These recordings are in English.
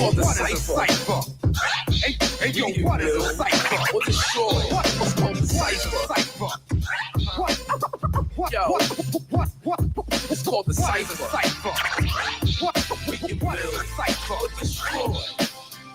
called the cipher. Hey, yo, what is a cipher? What's it called? What's called the cipher? Yo, it's called the cipher. We can build a cipher or destroy.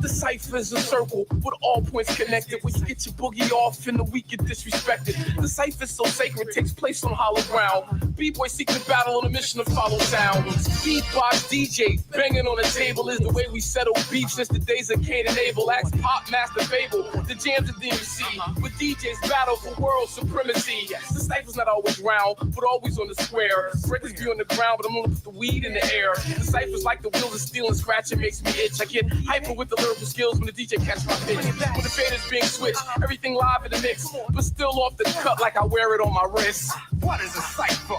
The cipher is a circle with all points connected. When you get your boogie off and the weak get disrespected. The cipher is so sacred, it takes place on hollow ground. B-boys seek the battle on a mission to follow sound. Beatbox DJ banging on the table is the way we settle beef since the days of Cain and Abel. Ask Pop Master Fable, the jams at DMC. With DJs battle for world supremacy. The cipher's not always round, but always on the square. Breakers be on the ground, but I'm gonna put the weed in the air. The cipher's like the wheels of steel and scratch, it makes me itch. I get hyper with the lyrical skills when the DJ catch my pitch. When the fader's being switched, everything live in the mix, but still off the cut like I wear it on my wrist. What is a cipher?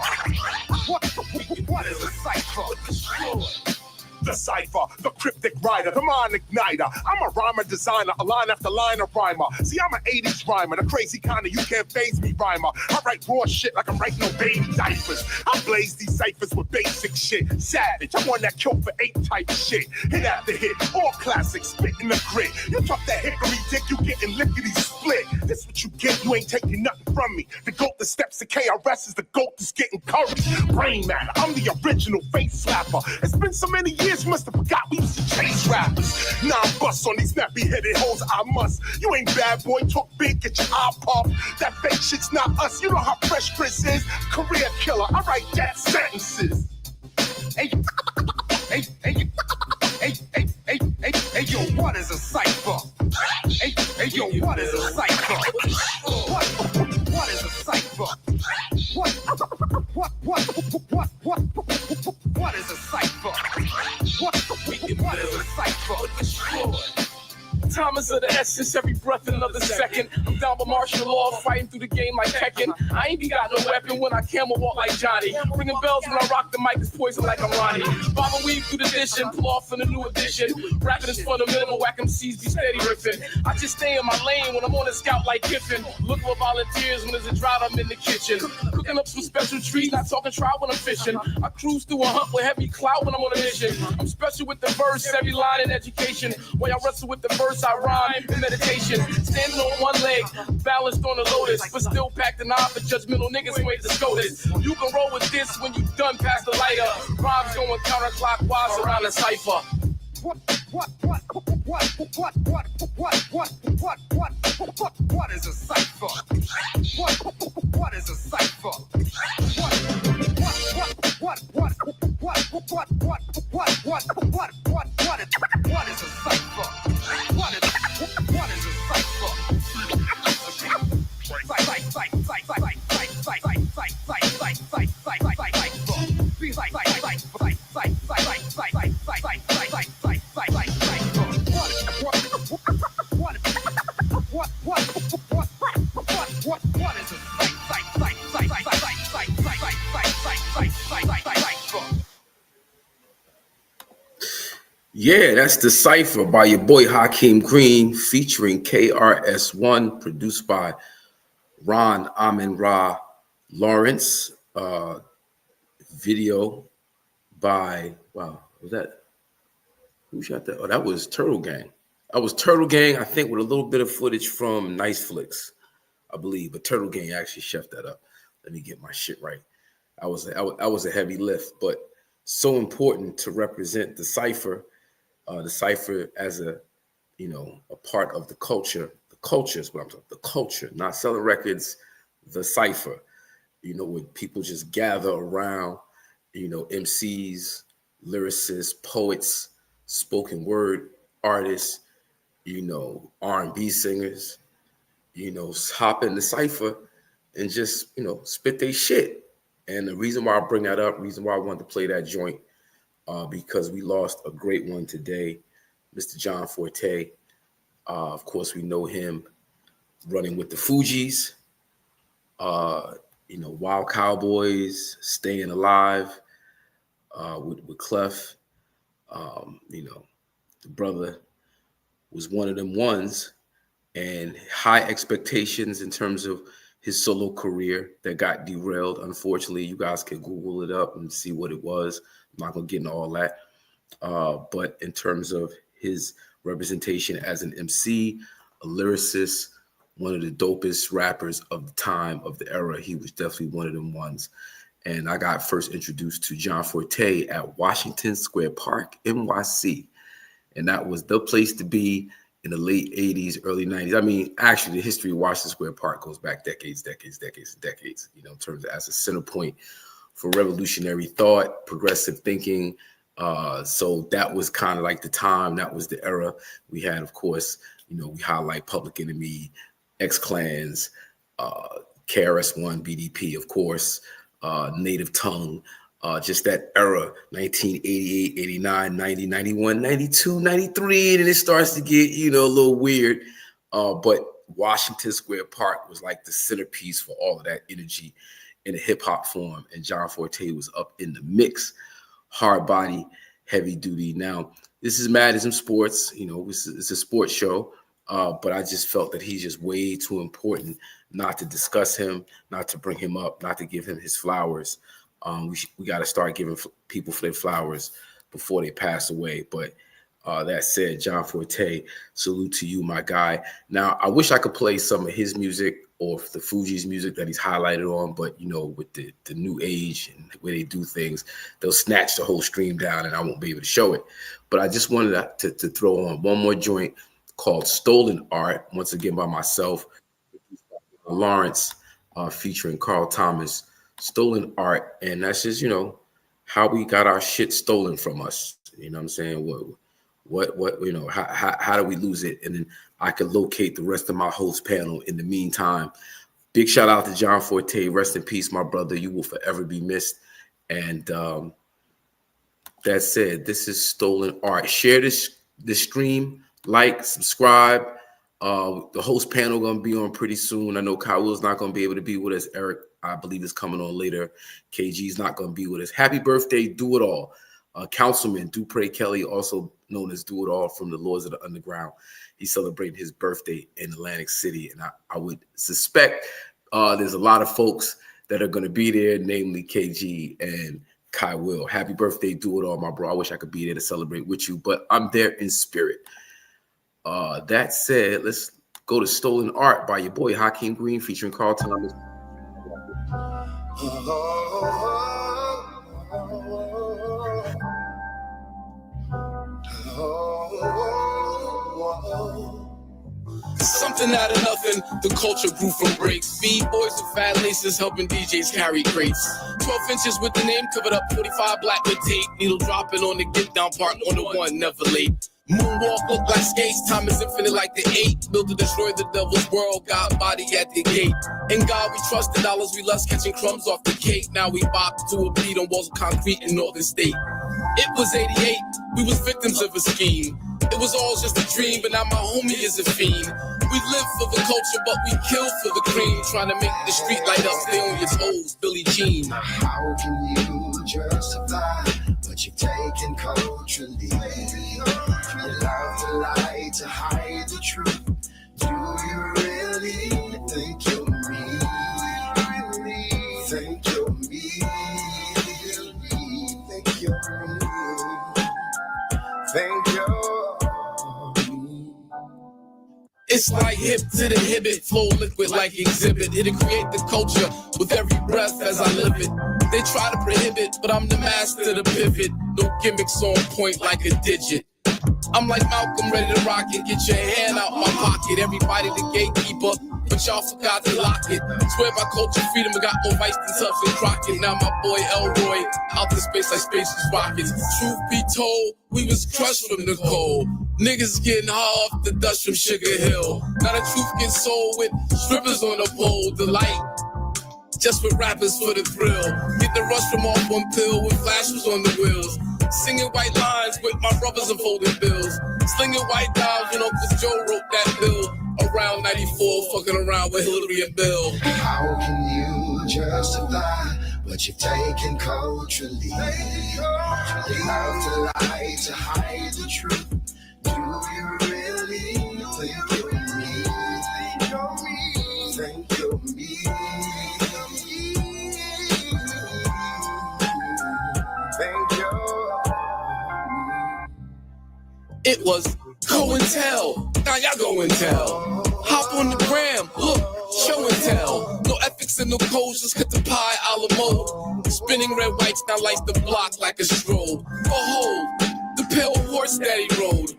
What is a cipher? The cipher, the cryptic writer, the mind igniter. I'm a rhymer designer, a line after line of rhymer. See, I'm an 80s rhymer, the crazy kind of you can't phase me rhymer. I write raw shit like I'm writing no baby diapers. I blaze these ciphers with basic shit. Savage, I'm one that killed for 8 type shit. Hit after hit, all classics, spit in the grit. You talk that hickory dick, you getting lickety split. This what you get, you ain't taking nothing from me. The goat that steps to KRS is the goat that's getting curried. Brain matter, I'm the original face slapper. It's been so many years. You must have forgot we used to chase rappers. Now I'm bust on these nappy-headed hoes, I must. You ain't bad boy, talk big, get your eye popped. That fake shit's not us. You know how fresh Chris is. Career killer, I write death sentences. Hey, yo, what is a cipher? Hey, yo, what is a cipher? What is a cipher? What is a cipher? What is a cipher? Time is of the essence, every breath another second. I'm down by martial law, fighting through the game like Tekken. I ain't got no weapon when I camel walk like Johnny. Ringing bells when I rock the mic is poison like I'm Ronnie. Bob and weave through the dish and pull off in a new edition. Rapping is fundamental, whack MCs be steady riffing. I just stay in my lane when I'm on a scout like Kiffin. Look for volunteers when there's a drought, I'm in the kitchen. Cooking up some special trees, not talking trout when I'm fishing. I cruise through a hump with heavy clout when I'm on a mission. I'm special with the verse, every line in education. While y'all wrestle with the verse, I rhyme in meditation. Standing on one leg, balanced on the lotus, but still packed an eye for judgmental niggas who ain't the SCOTUS. You can roll with this when you done past the lighter. Rhymes going counterclockwise around the cipher. What is a cipher? What is a cipher? What is a cipher? Yeah, that's The Cipher by your boy Hakim Green, featuring KRS-One, produced by Ron Amin-Ra Lawrence. Video by, wow, was that, who shot that? Oh, that was Turtle Gang. That was Turtle Gang, I think, with a little bit of footage from Nice Flicks, I believe. But Turtle Gang actually chefed that up. Let me get my shit right. I was a heavy lift, but so important to represent the cipher as a, you know, a part of the culture. The culture is what I'm talking. The culture, not selling records. The cipher, you know, when people just gather around, you know, MCs, lyricists, poets, spoken word artists, you know, R&B singers, you know, hop in the cipher and just, you know, spit their shit. And the reason why I bring that up, reason why I wanted to play that joint, because we lost a great one today, Mr. John Forte. Of course, we know him running with the Fugees, you know, Wild Cowboys, Staying Alive with Clef. You know, the brother was one of them ones, and high expectations in terms of his solo career that got derailed. Unfortunately, you guys can Google it up and see what it was. I'm not going to get into all that. But in terms of his representation as an MC, a lyricist, one of the dopest rappers of the time, of the era. He was definitely one of them ones. And I got first introduced to John Forte at Washington Square Park, NYC. And that was the place to be in the late 80s, early 90s. I mean, actually, the history of Washington Square Park goes back decades, you know, in terms of as a center point for revolutionary thought, progressive thinking. So that was kind of like the time, that was the era. We had, of course, you know, we highlight Public Enemy, X-Clans, KRS-One, BDP, of course, Native Tongue, just that era, 1988, 89, 90, 91, 92, 93, and it starts to get, you know, a little weird. But Washington Square Park was like the centerpiece for all of that energy in a hip hop form. And John Forte was up in the mix, hard body, heavy duty. Now, this is IZM Sports, you know, it's a sports show, but I just felt that he's just way too important not to discuss him, not to bring him up, not to give him his flowers. We got to start giving people their flowers before they pass away. But that said, John Forte, salute to you, my guy. Now, I wish I could play some of his music or the Fugees music that he's highlighted on, but, you know, with the new age and the way they do things, they'll snatch the whole stream down and I won't be able to show it. But I just wanted to throw on one more joint called Stolen Art, once again by myself, Lawrence, featuring Carl Thomas. Stolen Art, and that's just, you know, how we got our shit stolen from us. You know what I'm saying? What you know, how do we lose it? And then I could locate the rest of my host panel in the meantime. Big shout out to John Forte. Rest in peace, my brother. You will forever be missed. And that said, this is Stolen Art. Share this stream, like, subscribe. The host panel gonna be on pretty soon. I know Kyle Will's not gonna be able to be with us. Eric, I believe, is coming on later. KG's not gonna be with us. Happy birthday, Do It All. Councilman Dupre Kelly, also known as Do It All from the Lords of the Underground. He's celebrating his birthday in Atlantic City. And I would suspect there's a lot of folks that are gonna be there, namely KG and Kai Will. Happy birthday, Do It All, my bro. I wish I could be there to celebrate with you, but I'm there in spirit. That said, let's go to Stolen Art by your boy Hakim Green featuring Carl Thomas. Something out of nothing, the culture grew from breaks. B-boys with fat laces helping DJs carry crates. 12 inches with the name covered up, 45 black with tape. Needle dropping on the get down part on the one, never late. Moonwalk look like skates, time is infinite like the 8. Built to destroy the devil's world, God body at the gate. In God we trust, the dollars we lust, catching crumbs off the cake. Now we bop to a beat on walls of concrete in Northern State. It was 88, we was victims of a scheme. It was all just a dream, but now my homie is a fiend. We live for the culture, but we kill for the cream. Trying to make the street light up, stay on your toes, Billie Jean. Now how can you justify what you've taken culturally? You love to lie, to hide the truth. Do you really think you're me? Really think you're me? Think you're me? Think you're me? It's like hip to the hibbit, flow liquid like exhibit. It'll create the culture with every breath as I live it. They try to prohibit, but I'm the master, the pivot. No gimmicks on point like a digit. I'm like Malcolm, ready to rock it. Get your hand out my pocket. Everybody the gatekeeper, but y'all forgot to lock it. Swear by culture freedom, I got more vice than Tubbs and Crockett. Now my boy Elroy, out in space like space's rockets. Truth be told, we was crushed from the cold. Niggas getting high off the dust from Sugar Hill. Now the truth gets sold with strippers on the pole. The light, just with rappers for the thrill. Get the rush from off one pill with flashes on the wheels. Singing white lines with my brothers and folding bills. Slinging white dimes when Uncle Joe wrote that bill. Around 94, fucking around with Hillary and Bill. How can you justify what you've taken culturally? You love to lie, to hide the truth. Do you really think you're me? Think you're me? Think you're me? Think you're me? It was go and tell. Now y'all go and tell. Hop on the gram, look, show and tell. No ethics and no codes, just cut the pie a la mode. Spinning red whites now lights the block like a strobe. Behold, the pale horse that he rode.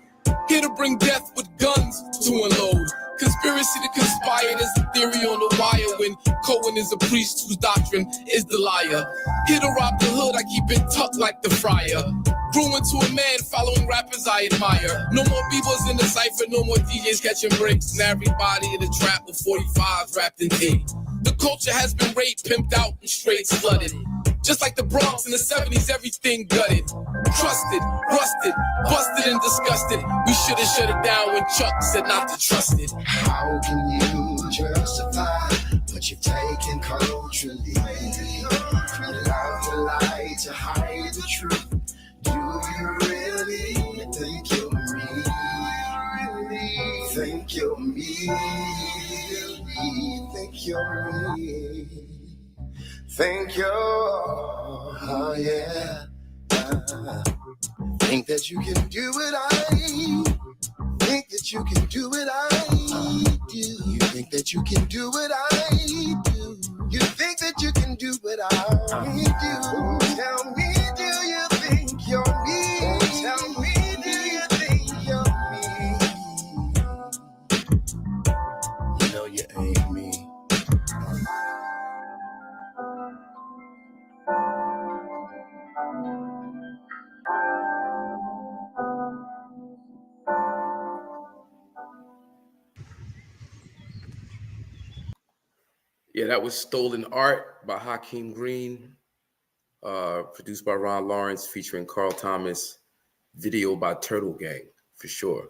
Here to bring death with guns to unload. Conspiracy to conspire, there's a theory on the wire. When Cohen is a priest whose doctrine is the liar. Here to rob the hood, I keep it tucked like the friar. Grew into a man following rappers I admire. No more b-boys in the cypher, no more DJs catching breaks. And everybody in the trap with 45s wrapped in tea. The culture has been raped, pimped out, and straight flooded. Just like the Bronx in the 70s, everything gutted. Trusted, rusted, busted and disgusted. We should have shut it down when Chuck said not to trust it. How can you justify what you've taken culturally? Love the lie to hide the truth. Do you really think you're me? Think you're me? Think you're me? Think you're, oh yeah. Think that you can do what I think that you can do what I do. You think that you can do what I do. You think that you can do what I do. Tell me, do you think you're me? Tell me, do you think you're me? You know you ain't me. Yeah, that was Stolen Art by Hakim Green, produced by Ron Lawrence, featuring Carl Thomas, video by Turtle Gang, for sure.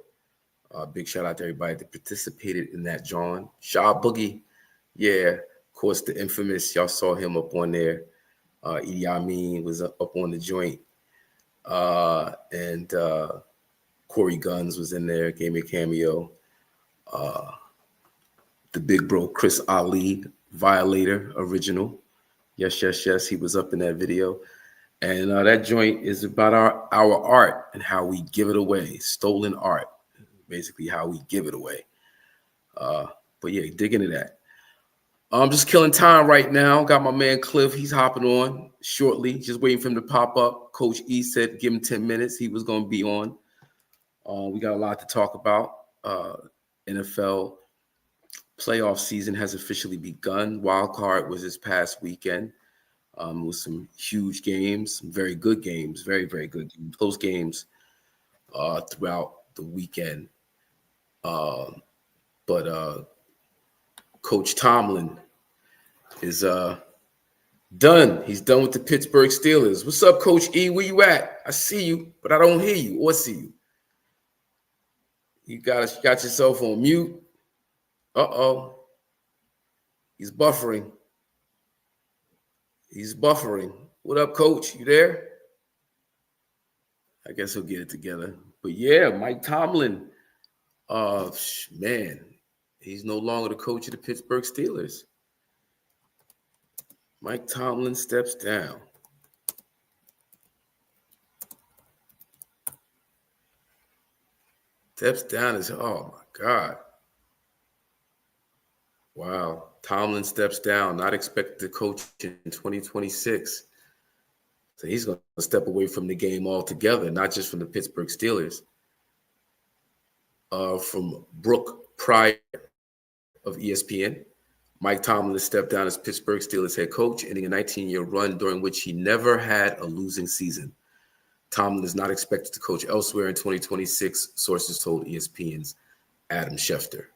Big shout out to everybody that participated in that, John. Shaw Boogie, yeah, of course, the infamous, y'all saw him up on there. Idi Amin was up on the joint. And Corey Guns was in there, gave me a cameo. The big bro, Chris Ali, Violator original. Yes, he was up in that video. And that joint is about our art and how we give it away. Stolen art, basically how we give it away. But yeah, dig into that. I'm just killing time right now. Got my man Cliff. He's hopping on shortly. Just waiting for him to pop up. Coach E said give him 10 minutes. He was going to be on. We got a lot to talk about. NFL playoff season has officially begun. Wild card was this past weekend. With some huge games, some very good games, very, very good games, close games throughout the weekend. But Coach Tomlin is done. He's done with the Pittsburgh Steelers. What's up, Coach E? Where you at? I see you, but I don't hear you or see you. You got yourself on mute. Uh-oh. He's buffering. What up, Coach? You there? I guess he'll get it together. But yeah, Mike Tomlin, man, he's no longer the coach of the Pittsburgh Steelers. Mike Tomlin steps down. Oh my God. Wow. Tomlin steps down, not expected to coach in 2026. So he's going to step away from the game altogether, not just from the Pittsburgh Steelers. From Brooke Pryor of ESPN, Mike Tomlin stepped down as Pittsburgh Steelers head coach, ending a 19-year run during which he never had a losing season. Tomlin is not expected to coach elsewhere in 2026, sources told ESPN's Adam Schefter.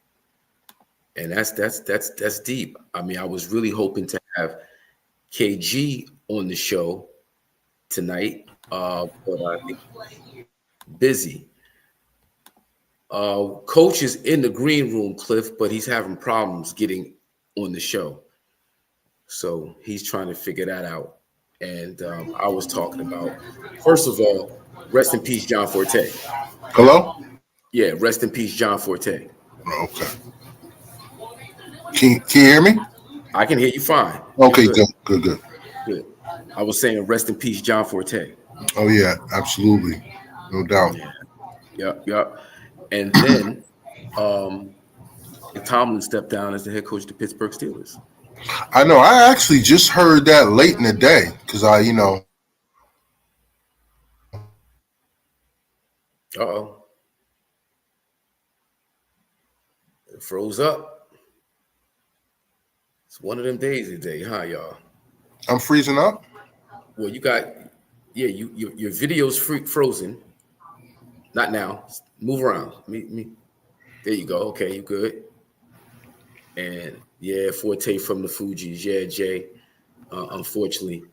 And that's deep. I mean, I was really hoping to have KG on the show tonight, but I think busy. Coach is in the green room, Cliff, but he's having problems getting on the show. So he's trying to figure that out. And I was talking about, first of all, rest in peace, John Forte. Hello? Yeah, rest in peace, John Forte. Oh, okay. Can you hear me? I can hear you fine. Okay, good. I was saying rest in peace, John Forte. Oh, yeah, absolutely. No doubt. Yeah. Yep. And then Tomlin stepped down as the head coach of the Pittsburgh Steelers. I know. I actually just heard that late in the day because Uh-oh. It froze up. It's one of them days today, huh, y'all? I'm freezing up. Well, you got, your video's frozen. Not now. Move around. Me. There you go. Okay, you good. And yeah, Forte from the Fugees. Yeah, Jay. Unfortunately,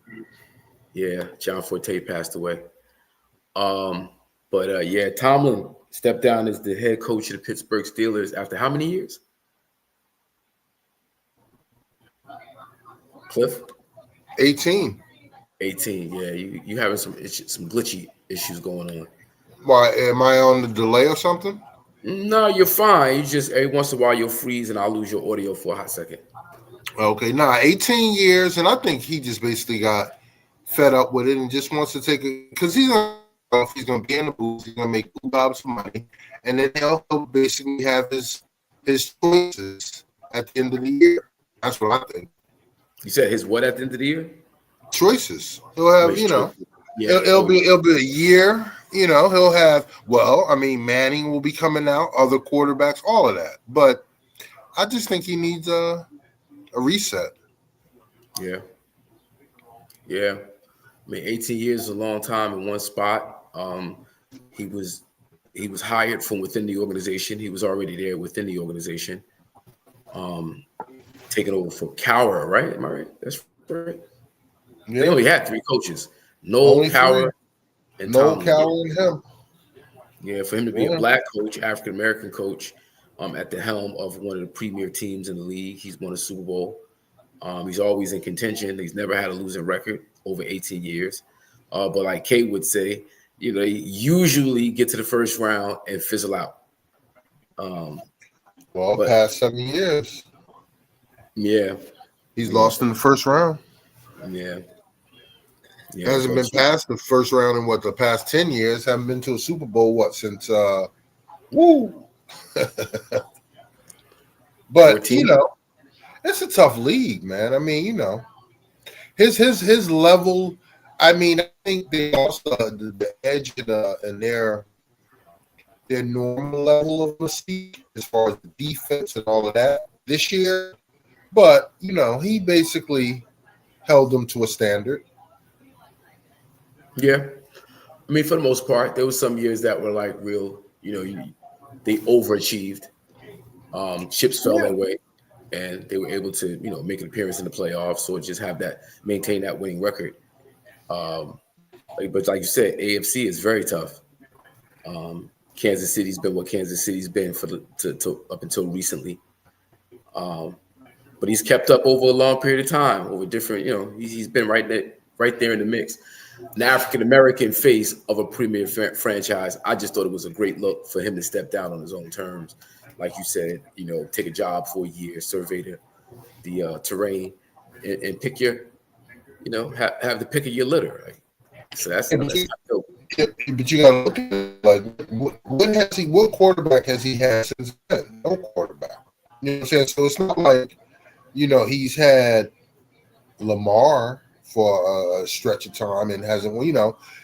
yeah, John Forte passed away. But yeah, Tomlin stepped down as the head coach of the Pittsburgh Steelers after how many years? Cliff? 18. 18. Yeah, you having some glitchy issues going on. Why am I on the delay or something? No, you're fine. You just every once in a while you'll freeze and I'll lose your audio for a hot second. Okay, 18 years, and I think he just basically got fed up with it and just wants to take it because he's going to be in the booth, he's going to make $2 for money, and then he'll basically have his choices at the end of the year. That's what I think. You said his what at the end of the year? Choices. He'll have, Yeah. it'll be a year. He'll have. Well, I mean, Manning will be coming out, other quarterbacks, all of that. But I just think he needs a reset. Yeah. I mean, 18 years is a long time in one spot. He was hired from within the organization. He was already there within the organization. Taking over for Cowher, right? Am I right? That's right. Yeah. They only had 3 coaches: Noel, Cowher, and Noel, Tomlin. Cowher, and him. Yeah, for him to be a black coach, African American coach, at the helm of one of the premier teams in the league. He's won a Super Bowl. He's always in contention. He's never had a losing record over 18 years. But like Kate would say, they usually get to the first round and fizzle out. Past 7 years. Yeah. He's lost in the first round. Yeah. Hasn't been past the first round in the past 10 years. Haven't been to a Super Bowl since But 14. It's a tough league, man. I mean, his level. I mean, I think they lost the edge in their normal level of mystique as far as the defense and all of that this year. But he basically held them to a standard. Yeah, I mean, for the most part, there was some years that were like real. They overachieved. Chips fell their way, and they were able to, make an appearance in the playoffs or just maintain that winning record. But like you said, AFC is very tough. Kansas City's been what Kansas City's been up until recently. But he's kept up over a long period of time, over different, he's been right there in the mix. An African American face of a premier franchise. I just thought it was a great look for him to step down on his own terms, like you said. Take a job for a year, survey the terrain, and pick your, have the pick of your litter. Right? So that's dope. But you got to look at it, what quarterback has he had since then? No quarterback. You know what I'm saying? So it's not like, he's had Lamar for a stretch of time and hasn't,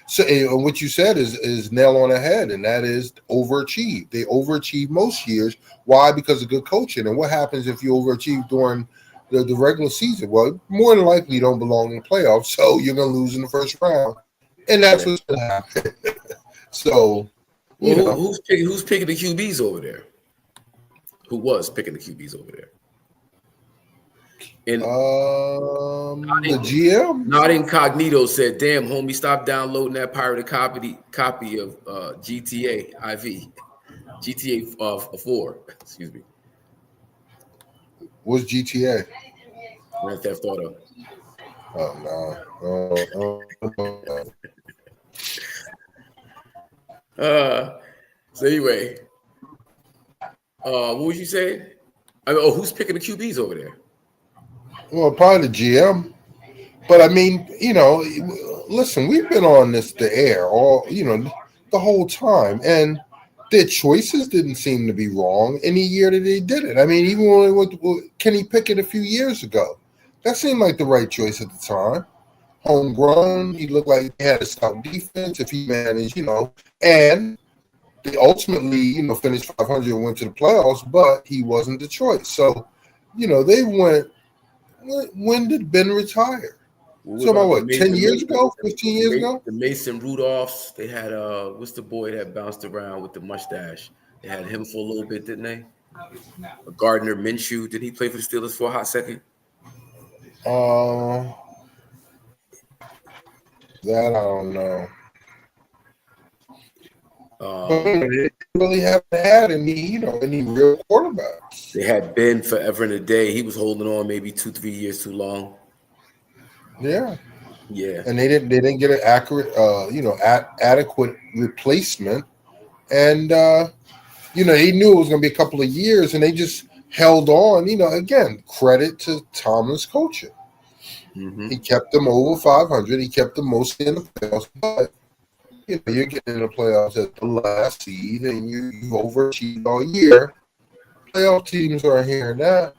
So what you said is nail on the head, and that is overachieve. They overachieve most years. Why? Because of good coaching. And what happens if you overachieve during the regular season? Well, more than likely you don't belong in the playoffs, so you're going to lose in the first round. And that's what's going to happen. So, who's picking the QBs over there? Who was picking the QBs over there? And the GM, not incognito, said, "Damn, homie, stop downloading that pirated copy of GTA IV, GTA 4." Excuse me. What's GTA? Grand Theft Auto. Oh no. So anyway, what was you saying? Who's picking the QBs over there? Well, probably the GM. But I mean, listen, we've been on the air all, the whole time. And their choices didn't seem to be wrong any year that they did it. I mean, even when they went to Kenny Pickett a few years ago, that seemed like the right choice at the time. Homegrown, he looked like he had a stout defense if he managed, and they ultimately, finished 500 and went to the playoffs, but he wasn't the choice. So, they went. When did Ben retire? So about what, 10 years ago, 15 years ago? The Mason Rudolphs, they had what's the boy that bounced around with the mustache? They had him for a little bit, didn't they? Gardner Minshew, did he play for the Steelers for a hot second? That I don't know. They really haven't had any real quarterbacks. They had Ben forever and a day. He was holding on maybe 2-3 years too long. Yeah. Yeah. And they didn't get an accurate, adequate replacement. And he knew it was going to be a couple of years, and they just held on. Again, credit to Tomlin's coaching. Mm-hmm. He kept them over 500. He kept them mostly in the playoffs, but you're getting in the playoffs at the last seed, and you overachieved all year. Playoff teams are hearing that.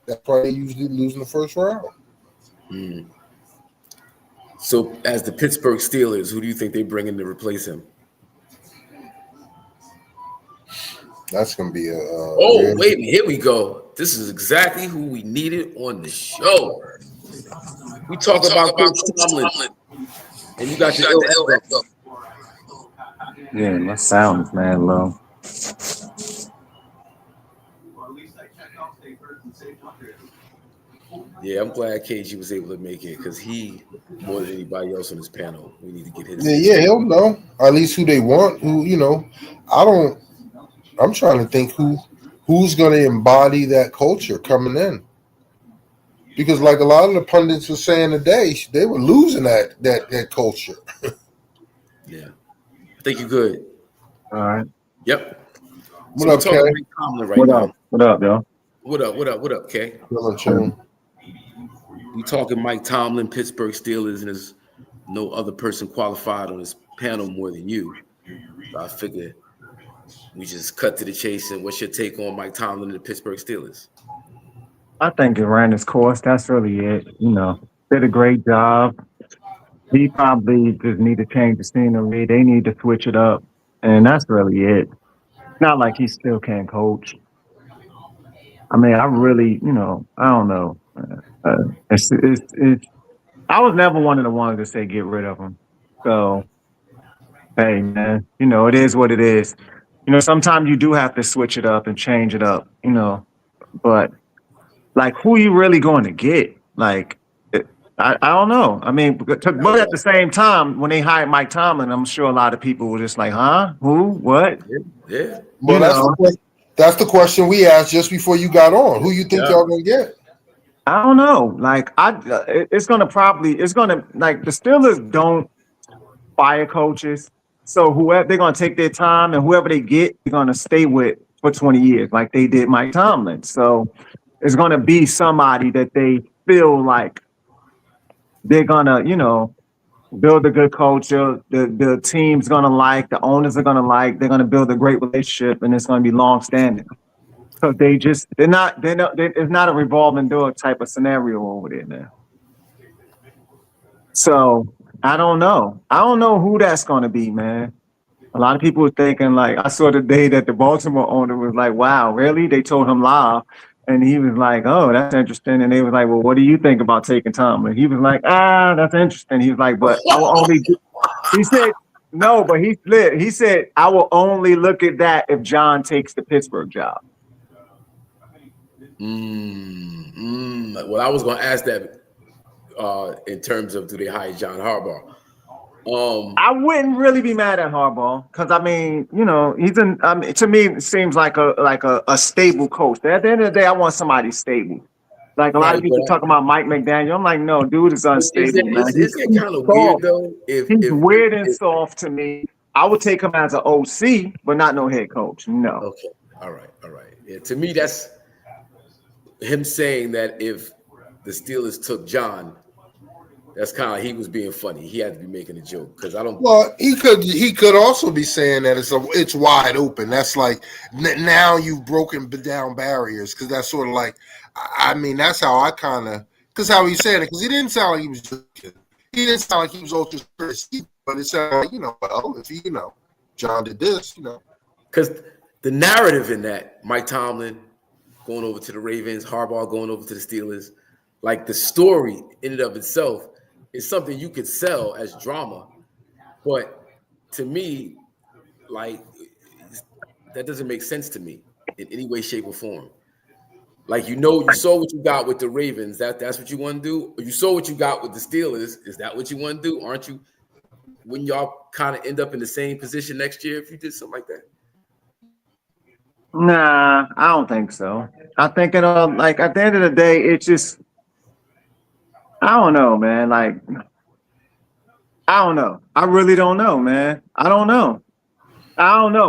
That's why they usually lose in the first round. Mm. So, as the Pittsburgh Steelers, who do you think they bring in to replace him? That's going to be a. Wait a minute. Here we go. This is exactly who we needed on the show. We talk about Coach Tomlin, and you got your ill echo. Yeah, my sound is mad low. Yeah, I'm glad KG was able to make it because he, more than anybody else on this panel, we need to get his. Yeah, he'll know at least who they want. I'm trying to think who's going to embody that culture coming in. Because like a lot of the pundits were saying today, they were losing that culture. Yeah. I think you're good. All right. Yep. What up, Kay? What up, y'all? What up, Kay? We talking Mike Tomlin, Pittsburgh Steelers, and there's no other person qualified on this panel more than you. So I figure we just cut to the chase. And what's your take on Mike Tomlin and the Pittsburgh Steelers? I think it ran its course. That's really it. Did a great job. He probably just need to change the scenery. They need to switch it up, and that's really it. It's not like he still can't coach. I mean, I really, I don't know. It's I was never one of the ones to say get rid of him. So, hey, man, it is what it is. Sometimes you do have to switch it up and change it up, but like, who you really going to get? Like, I don't know. I mean, but at the same time, when they hired Mike Tomlin, I'm sure a lot of people were just like, huh? Who? What? Yeah. Well, that's the question we asked just before you got on. Who you think y'all going to get? I don't know. Like, it's going to like, the Steelers don't fire coaches. So whoever, they're going to take their time, and whoever they get, they're going to stay with for 20 years, like they did Mike Tomlin. So it's going to be somebody that they feel like they're going to, build a good culture. The team's going to like, the owners are going to like, they're going to build a great relationship, and it's going to be long-standing. So it's not a revolving door type of scenario over there now. So I don't know. I don't know who that's going to be, man. A lot of people were thinking, like, I saw the day that the Baltimore owner was like, wow, really? They told him live. And he was like, oh, that's interesting. And they was like, well, what do you think about taking Tomlin? He was like, that's interesting. He was like, but I will only he said, no, but he slid. He said, I will only look at that if John takes the Pittsburgh job. Well, I was going to ask that in terms of, do they hire John Harbaugh? I wouldn't really be mad at Harbaugh because, I mean, he's to me, it seems like a stable coach. At the end of the day, I want somebody stable. Like a lot of people talking about Mike McDaniel. I'm like, no, dude is unstable. Is it kind of weird, though? He's weird and soft to me. I would take him as an OC, but not no head coach. No. Okay. All right. Yeah, to me, that's him saying that if the Steelers took John, That's kind of like he was being funny. He had to be making a joke because I don't. Well, he could also be saying that it's wide open. That's like now you've broken down barriers because that's sort of like I mean that's how I kind of because how he said it because he didn't sound like he was joking. He didn't sound like he was ultra serious, but it sounded like well if he John did this Because the narrative in that Mike Tomlin going over to the Ravens, Harbaugh going over to the Steelers, like the story in and of itself is something you could sell as drama. But to me, like that doesn't make sense to me in any way, shape, or form. Like you saw what you got with the Ravens. That's what you want to do. Or you saw what you got with the Steelers. Is that what you want to do? Aren't you? Wouldn't y'all kind of end up in the same position next year if you did something like that? Nah, I don't think so. I think like at the end of the day, it's just I don't know, man. Like I don't know. I really don't know, man. I don't know.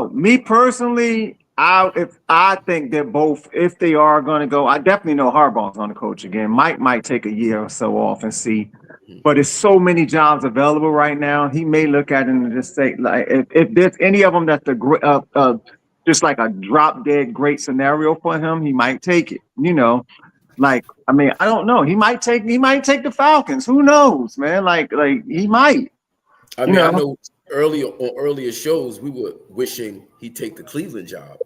Me personally, I think that both, if they are going to go, I definitely know Harbaugh's going to coach again. Mike might take a year or so off and see, but there's so many jobs available right now. He may look at it and just say, like, if there's any of them that's just like a drop dead great scenario for him, he might take it. Like I mean, I don't know. He might take the Falcons. Who knows, man? Like he might. I mean, I know earlier shows we were wishing he'd take the Cleveland job.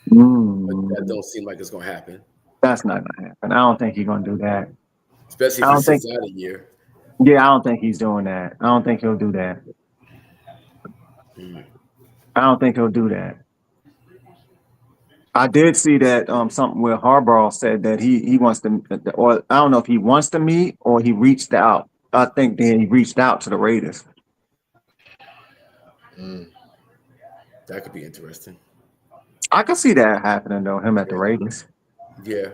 But that don't seem like it's gonna happen. That's not gonna happen. I don't think he's gonna do that. Especially if he sits out a year. Yeah, I don't think he's doing that. I don't think he'll do that. I don't think he'll do that. I did see that something where Harbaugh said that he wants to, or I don't know if he wants to meet or he reached out. I think then he reached out to the Raiders. That could be interesting. I could see that happening though. Him at the Raiders. Yeah.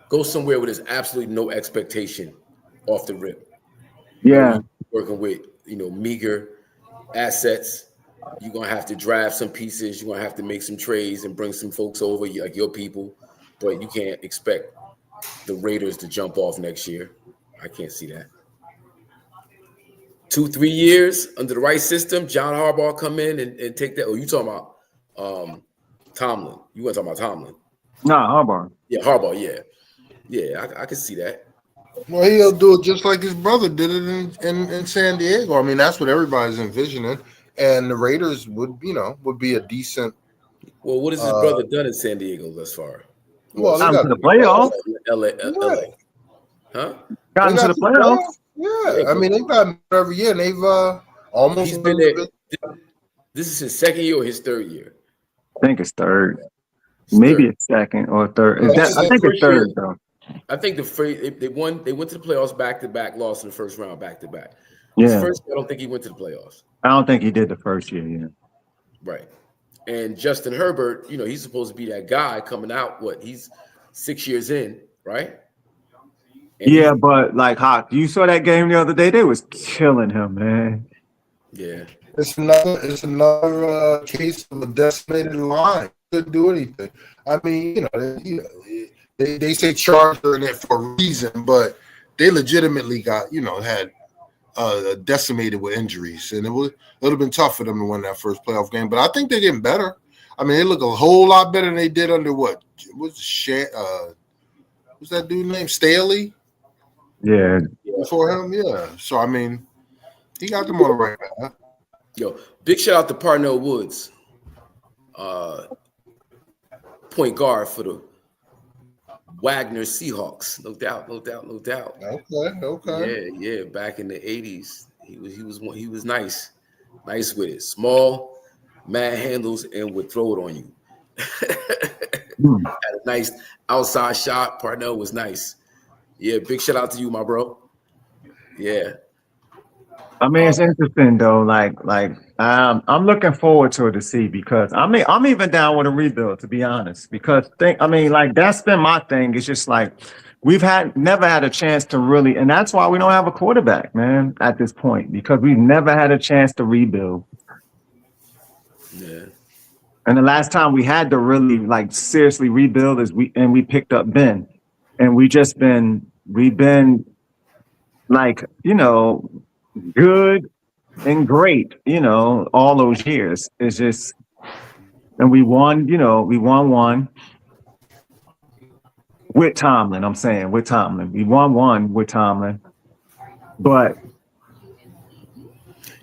Go somewhere where there's absolutely no expectation off the rip. Yeah. Working with meager assets. You're going to have to draft some pieces. You're going to have to make some trades and bring some folks over, like your people. But you can't expect the Raiders to jump off next year. I can't see that. 2-3 years under the right system, John Harbaugh come in and take that. Oh, you talking about Tomlin. You weren't talking about Tomlin. No, Harbaugh. Yeah, Harbaugh, yeah. Yeah, I can see that. Well, he'll do it just like his brother did it in San Diego. I mean, that's what everybody's envisioning. And the Raiders would be a decent. Well, what has his brother done in San Diego thus far? Well, they got to the playoffs. LA. Huh? Got into the playoffs. Yeah, I mean they've got every year, and they've almost. He's been there. This is his second year or his third year? I think it's third. Maybe it's second or third. I think it's third though. I think they won. They went to the playoffs back to back, lost in the first round back to back. Yeah. His first year, I don't think he went to the playoffs. I don't think he did the first year. Yeah. Right. And Justin Herbert, he's supposed to be that guy coming out. He's 6 years in, right? And yeah, but like Hawk, you saw that game the other day. They was killing him, man. Yeah. It's another case of a decimated line. Couldn't do anything. I mean, they say Charger in it for a reason, but they legitimately got had decimated with injuries, and it would have been tough for them to win that first playoff game. But I think they're getting better. I mean, they look a whole lot better than they did under what's that dude named Staley? Yeah. Before him, yeah. So I mean, he got them on the right path. Yo, big shout out to Parnell Woods, point guard for the Wagner Seahawks. No doubt. Okay. Yeah. Back in the 80s, he was nice with it. Small, mad handles, and would throw it on you. Had a nice outside shot. Parnell was nice. Yeah, big shout out to you, my bro. Yeah. I mean, it's interesting though. Like, I'm looking forward to it to see because I'm even down with a rebuild to be honest. Because that's been my thing. It's just like we've never had a chance to really, and that's why we don't have a quarterback, man, at this point because we've never had a chance to rebuild. Yeah. And the last time we had to really seriously rebuild is we picked up Ben, and we've been like, good and great, all those years. It's just, and we won one with Tomlin. I'm saying with Tomlin. We won one with Tomlin, but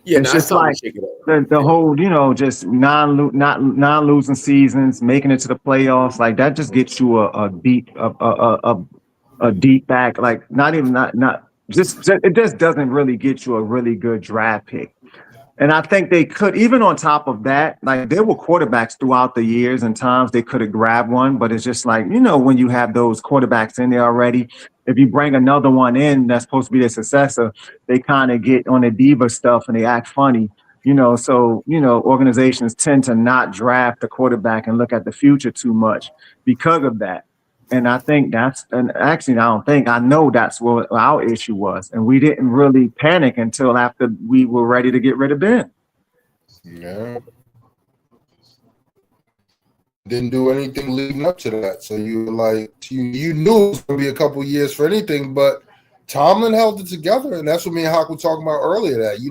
Yeah, it's now it's just time to like shake it up. the whole, just non losing seasons, making it to the playoffs, like that just gets you a deep back, like not even not just it just doesn't really get you a really good draft pick. And I think they could, even on top of that, like there were quarterbacks throughout the years and times they could have grabbed one, but it's just like, when you have those quarterbacks in there already, if you bring another one in that's supposed to be their successor, they kind of get on the diva stuff and they act funny, so, organizations tend to not draft the quarterback and look at the future too much because of that. And I think and actually, I know that's what our issue was. And we didn't really panic until after we were ready to get rid of Ben. Yeah. Didn't do anything leading up to that. So you were like, you knew it was going to be a couple years for anything, but Tomlin held it together. And that's what me and Hawk were talking about earlier, that, he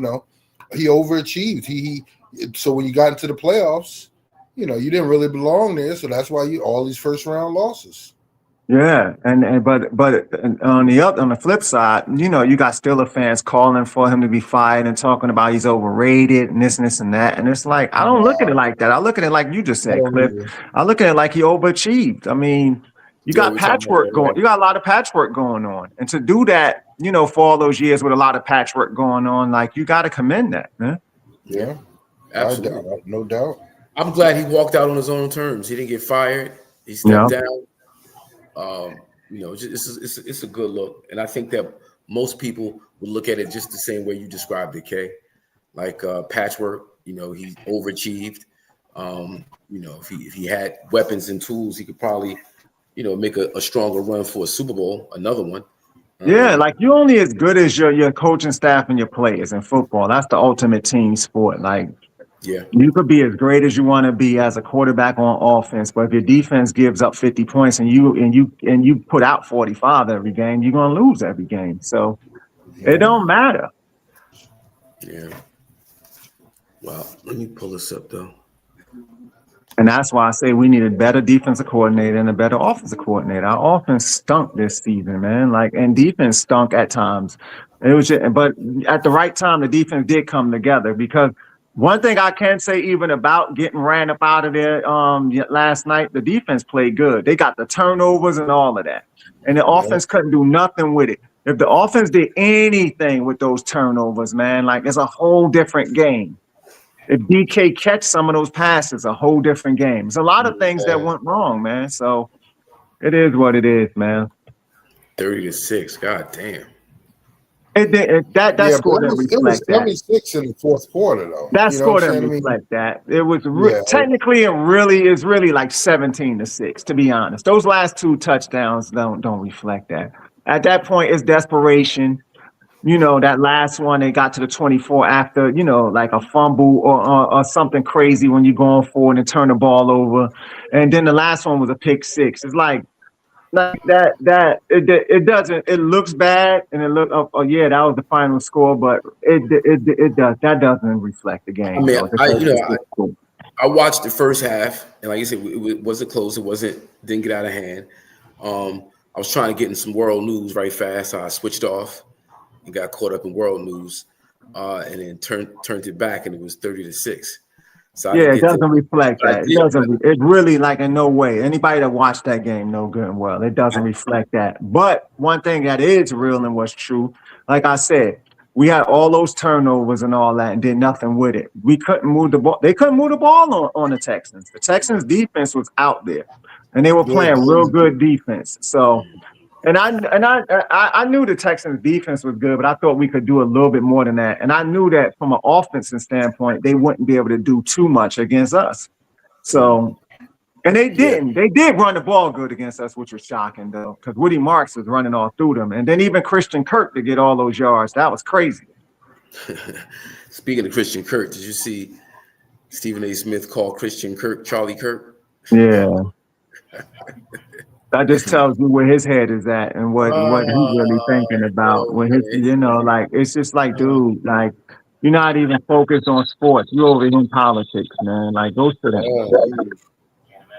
overachieved. So when you got into the playoffs, you didn't really belong there. So that's why all these first round losses. Yeah, but on the flip side, you got Steeler fans calling for him to be fired and talking about he's overrated and this and that, and it's like I don't look at it like that. I look at it like you just said, Cliff. I look at it like he overachieved. I mean, you got patchwork going. You got a lot of patchwork going on, and to do that, for all those years with a lot of patchwork going on, like you got to commend that, man. Yeah, absolutely, no doubt. I'm glad he walked out on his own terms. He didn't get fired. He stepped down. It's a good look, and I think that most people would look at it just the same way you described it, Kay. Like patchwork, he overachieved. If he had weapons and tools, he could probably, make a stronger run for a Super Bowl, another one. Yeah, like you're only as good as your coaching staff and your players in football. That's the ultimate team sport. Like, yeah, you could be as great as you want to be as a quarterback on offense, but if your defense gives up 50 points and you put out 45 every game, you're gonna lose every game. So it don't matter. Yeah. Well, let me pull this up though. And that's why I say we need a better defensive coordinator and a better offensive coordinator. Our offense stunk this season, man. And defense stunk at times. But at the right time, the defense did come together, because one thing I can say even about getting ran up out of there last night, the defense played good. They got the turnovers and all of that. And the offense couldn't do nothing with it. If the offense did anything with those turnovers, man, like it's a whole different game. If DK catch some of those passes, a whole different game. There's a lot of things that went wrong, man. So it is what it is, man. 30-6. God damn. That score didn't reflect that. It was 76 in the fourth quarter, though. That score didn't reflect that. It was technically and really is really like 17-6, to be honest. Those last two touchdowns don't reflect that. At that point, it's desperation. That last one, they got to the 24 after, like a fumble or something crazy when you're going forward and turn the ball over. And then the last one was a pick six. It's like that it doesn't, it looks bad and it look, that was the final score, but that doesn't reflect the game. I watched the first half, and like you said, it wasn't close. Didn't get out of hand. I was trying to get in some world news right fast, so I switched off and got caught up in world news, and then turned it back, and it was 30-6. So it doesn't reflect that. It doesn't. It really, like, in no way. Anybody that watched that game know good and well it doesn't reflect that. But one thing that is real and was true, like I said, we had all those turnovers and all that and did nothing with it. We couldn't move the ball. They couldn't move the ball on the Texans. The Texans defense was out there, and they were playing real good defense. So. And I knew the Texans defense was good, but I thought we could do a little bit more than that. And I knew that from an offensive standpoint, they wouldn't be able to do too much against us. So, and they didn't. They did run the ball good against us, which was shocking, though, because Woody Marks was running all through them. And then even Christian Kirk to get all those yards. That was crazy. Speaking of Christian Kirk, did you see Stephen A. Smith call Christian Kirk Charlie Kirk? Yeah. That just tells you where his head is at and what he's really thinking about. When his, Okay. you know, like it's just like, dude, like you're not even focused on sports. You over here in politics, man. Like go to that.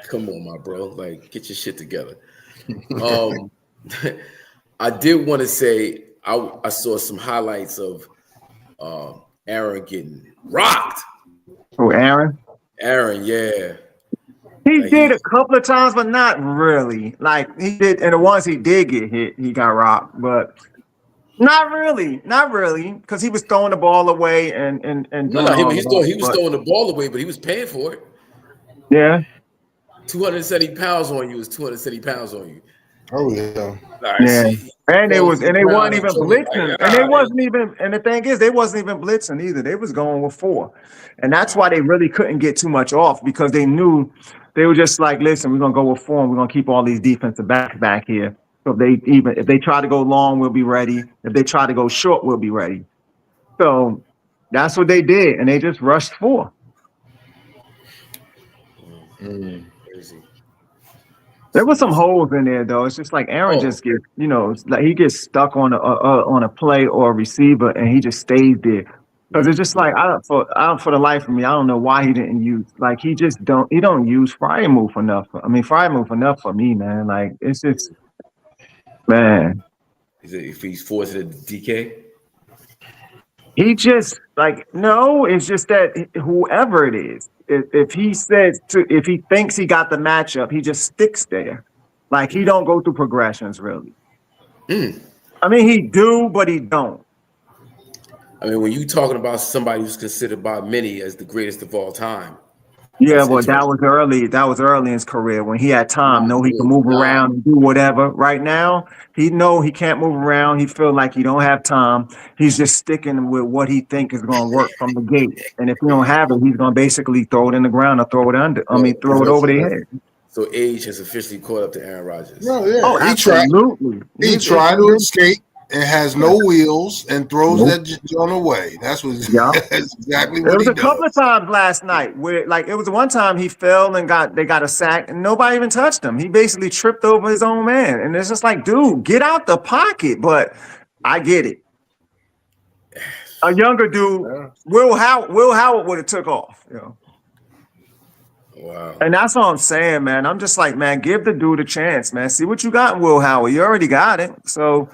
Come on, my bro. Like, get your shit together. Um, I did want to say I saw some highlights of Aaron getting rocked. Oh, Aaron. Aaron, yeah. He Like did a couple of times, but not really. Like he did, and the ones he did get hit, he got rocked, but not really, because he was throwing the ball away and doing all of that. he was But throwing the ball away, but he was paying for it. yeah, 270 pounds on you is 270 pounds on you. Oh yeah. Like, yeah. see, And falls to the they ground weren't even and blitzing, and they wasn't even. And the thing is, they wasn't even blitzing either. They was going with 4, and that's why they really couldn't get too much off because they knew they were just like, listen, we're gonna go with 4, and we're gonna keep all these defensive backs back here. So if they try to go long, we'll be ready. If they try to go short, we'll be ready. So that's what they did, and they just rushed 4. crazy. There was some holes in there though. It's just like Aaron just gets, it's like he gets stuck on a play or a receiver, and he just stays there. Because it's just like for the life of me, I don't know why he didn't use he don't use Fryermuth enough. Fryermuth enough for me, man. Like it's just man. If he's forced into DK, He just no. It's just that whoever it is, if he thinks he got the matchup, he just sticks there. Like he don't go through progressions really. He do, but he don't. when you talking about somebody who's considered by many as the greatest of all time. Yeah, well, that was early. That was early in his career when he had time. He can move around and do whatever. Right now, he can't move around. He feel like he don't have time. He's just sticking with what he think is going to work from the gate. And if he don't have it, he's going to basically throw it in the ground or throw it under. Throw it over their head. So age has officially caught up to Aaron Rodgers. No, yeah. Oh, absolutely. He tried to escape and has no wheels and throws that joint away. That's what. Yeah. That's exactly It what was he a does. couple of times last night where it was one time he fell and they got a sack and nobody even touched him. He basically tripped over his own man. And it's just like, dude, get out the pocket. But I get it. A younger dude, Will Howard would have took off. Wow. And that's what I'm saying, man. I'm just like, man, give the dude a chance, man. See what you got in Will Howard. You already got it. So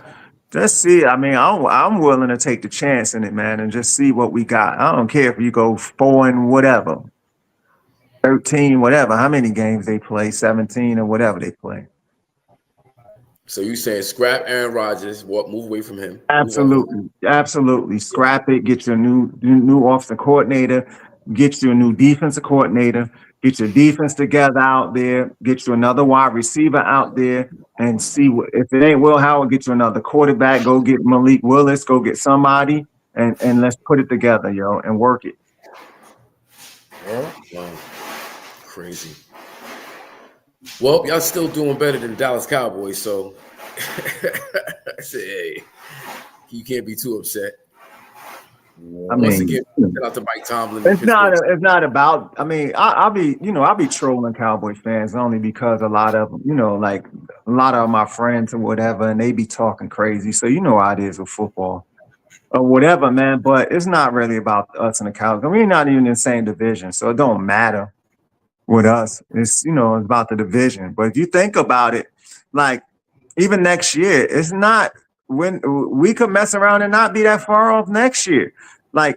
just see. I'm willing to take the chance in it, man, and just see what we got. I don't care if you go 4 and whatever, 13, whatever. How many games they play, 17 or whatever they play. So you saying scrap Aaron Rodgers, move away from him? Absolutely. Scrap it. Get your new offensive coordinator. Get you a new defensive coordinator. Get your defense together out there. Get you another wide receiver out there, and see if it ain't Will Howard, get you another quarterback. Go get Malik Willis. Go get somebody, and let's put it together, and work it. Wow. Crazy. Well, y'all still doing better than Dallas Cowboys, so I say, hey, you can't be too upset. Once again, shout out to Mike Tomlin. It's not about. I'll be trolling Cowboy fans only because a lot of them, a lot of my friends or whatever, and they be talking crazy. So how it is with football or whatever, man. But it's not really about us and the Cowboys. We're not even in the same division, so it don't matter with us. It's it's about the division. But if you think about it, even next year, it's not. When we could mess around and not be that far off next year.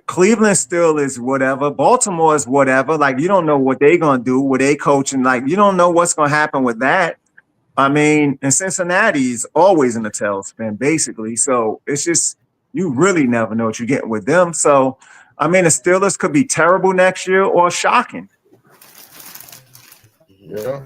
Cleveland still is whatever. Baltimore is whatever. You don't know what they're going to do with they coaching. You don't know what's going to happen with that. And Cincinnati's always in the tailspin, basically. So it's just, you really never know what you're getting with them. So, the Steelers could be terrible next year or shocking. Yeah.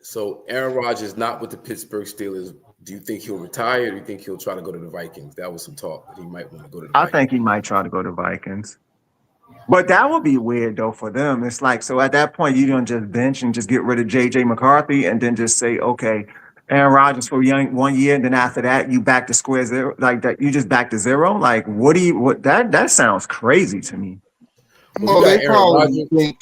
So Aaron Rodgers not with the Pittsburgh Steelers. Do you think he'll retire? Or do you think he'll try to go to the Vikings? That was some talk that he might want to go to the Vikings. I think he might try to go to Vikings. But that would be weird, though, for them. It's so at that point, you don't just bench and just get rid of J.J. McCarthy and then just say, okay, Aaron Rodgers for 1 year, and then after that, you back to square zero. That you just back to zero? That sounds crazy to me. Well, they probably think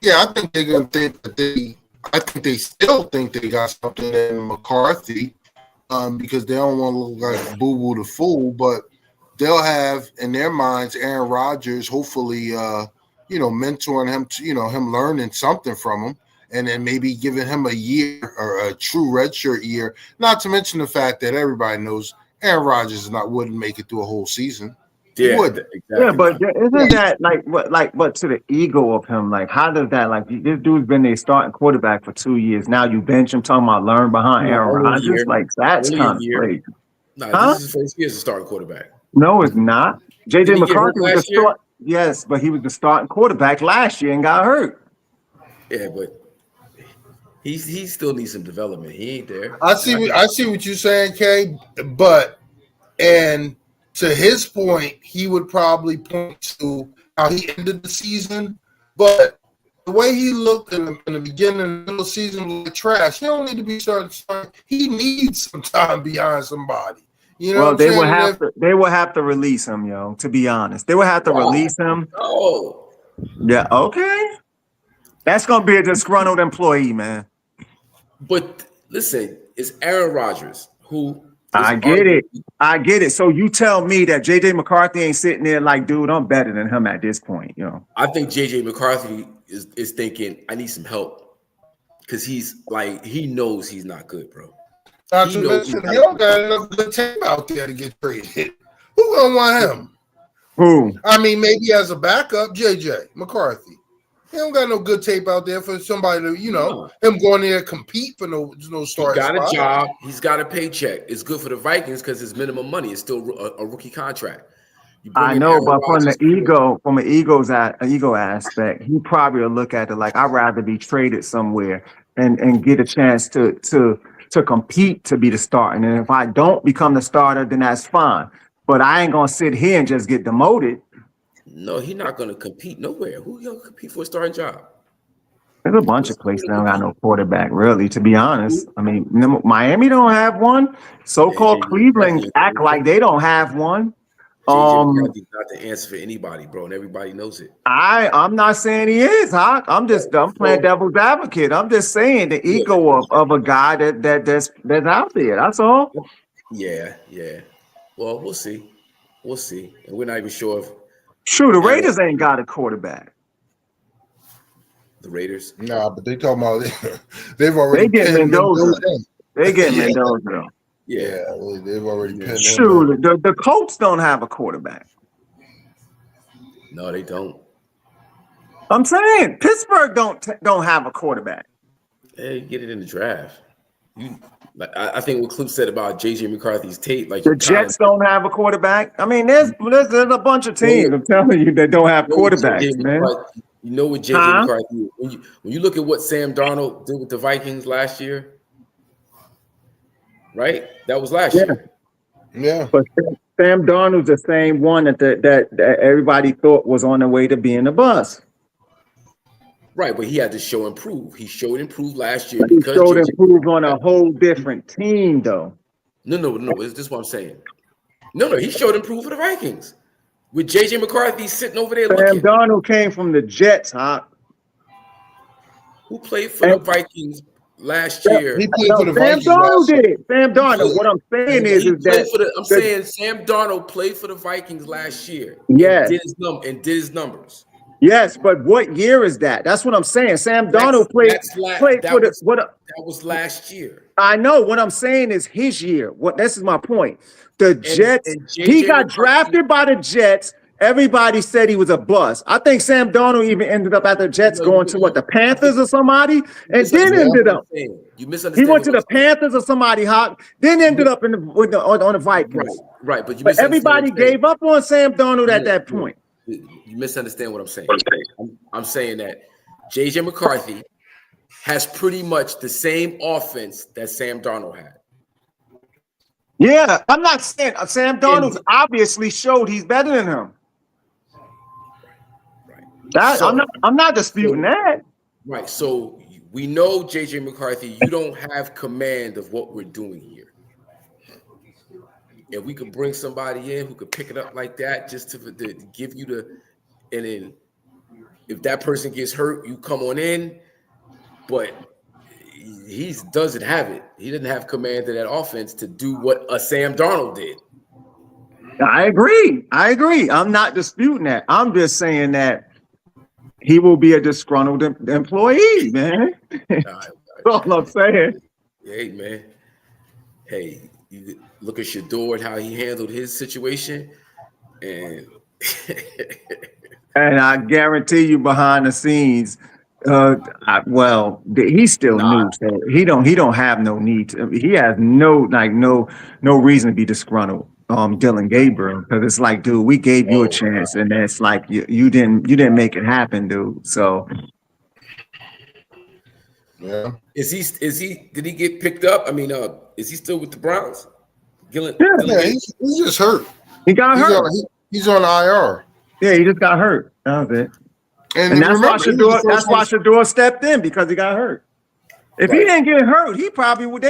Yeah, I think they're gonna think that I think they still think they got something in McCarthy, because they don't want to look like Boo Boo the Fool, but they'll have in their minds Aaron Rodgers, hopefully, mentoring him to, him learning something from him, and then maybe giving him a year or a true redshirt year. Not to mention the fact that everybody knows Aaron Rodgers wouldn't make it through a whole season. He Yeah, wouldn't. Yeah, exactly. but Not. isn't that but to the ego of him, like how does that this dude's been a starting quarterback for 2 years now? You bench him talking about learn behind No, Aaron only a Rodgers, year. like that's Only a kind of year. crazy, Nah, huh? this is his first year as a starting quarterback. No, it's not. JJ Did he get hurt McCarthy was the last year? start. Yes, but he was the starting quarterback last year and got hurt. Yeah, but he still needs some development. He ain't there. I see what you're saying, Kay, but and to his point, he would probably point to how he ended the season, but the way he looked in the beginning and middle of the season was like trash. He don't need to be starting. He needs some time behind somebody. You know Well, what I'm saying? they will have to release him, yo. To be honest, they will have to release him. Oh, Yeah, okay. That's gonna be a disgruntled employee, man. but listen, it's Aaron Rodgers who. I get it. So you tell me that JJ McCarthy ain't sitting there like, dude, I'm better than him at this point, I think JJ McCarthy is thinking I need some help because he's like he knows he's not good, bro. Not to mention, he don't got enough good tape out there to get traded. Who gonna want him? Who? I mean, maybe as a backup, JJ McCarthy. He don't got no good tape out there for somebody to, him going there compete for no starting spot. He got a job. He's got a paycheck. It's good for the Vikings because it's minimum money. It's still a rookie contract. I know, but from an ego aspect, he probably will look at it like I'd rather be traded somewhere and get a chance to compete to be the starter. And if I don't become the starter, then that's fine. But I ain't gonna sit here and just get demoted. No, he's not gonna compete nowhere. Who gonna compete for a starting job? There's a bunch of places that don't got no quarterback, really, to be honest. I mean, Miami don't have one. So-called Cleveland act like they don't have one. JJ McCarthy's not the answer for anybody, bro, and everybody knows it. I'm not saying he is, Hawk. I'm playing devil's advocate. I'm just saying the ego of a guy that's out there. That's all. Yeah. Well, we'll see. And we're not even sure if the Raiders ain't got a quarterback. The Raiders? Nah, but they talking about they've already get Mendoza. They get Mendoza. Yeah, they've already pinned him. The Colts don't have a quarterback. No, they don't. I'm saying Pittsburgh don't have a quarterback. Hey, get it in the draft. I think what Cliff said about JJ McCarthy's tape, like the Jets don't have a quarterback. I mean, there's a bunch of teams. I'm telling you that don't have quarterbacks, man. You know what JJ McCarthy? When you look at what Sam Darnold did with the Vikings last year, right? That was last year. Yeah. But Sam Darnold's the same one that everybody thought was on the way to being a bust. Right, but he had to show improve. He showed improve last year. He showed improve on a whole different team, though. No. This is what I'm saying. No. He showed improve for the Vikings with JJ McCarthy sitting over there. Sam Darnold came from the Jets, huh? Who played for the Vikings last year? He played for the Vikings. Sam Darnold did. Sam Darnold. What I'm saying is that I'm saying Sam Darnold played for the Vikings last year. Yes. And did his numbers. Yes, but what year is that? That's what I'm saying. Sam Darnold played for that was last year. I know. What I'm saying is his year. This is my point. The Jets. He got drafted by the Jets. Everybody said he was a bust. I think Sam Darnold even ended up at the Jets going to the Panthers or somebody, and then ended up. You misunderstand. He went to the Panthers or somebody hot, then ended up on the Vikings. Right, but everybody gave up on Sam Darnold at that point. You misunderstand what I'm saying. I'm saying that JJ McCarthy has pretty much the same offense that Sam Darnold had. Yeah, I'm not saying Sam Darnold obviously showed he's better than him. Right. I'm not disputing that. Right. So we know JJ McCarthy, you don't have command of what we're doing here. If we could bring somebody in who could pick it up like that, just to give you if that person gets hurt, you come on in. But he doesn't have it. He didn't have command of that offense to do what a Sam Darnold did. I agree. I'm not disputing that. I'm just saying that he will be a disgruntled employee, man. That's all I'm saying. Hey, man. Hey, you look at Shador and how he handled his situation, and and I guarantee you, behind the scenes, he's still new, so he don't have no need to. He has no reason to be disgruntled. Dylan Gabriel, because it's like, dude, we gave you a chance, and it's like you didn't make it happen, dude. So. Yeah. Is he? Did he get picked up? I mean, is he still with the Browns? Dylan he's just hurt. He got hurt. He's on IR. Yeah, he just got hurt. That was it. And that's why Shador stepped in, because he got hurt. If he didn't get hurt, Stefanski probably would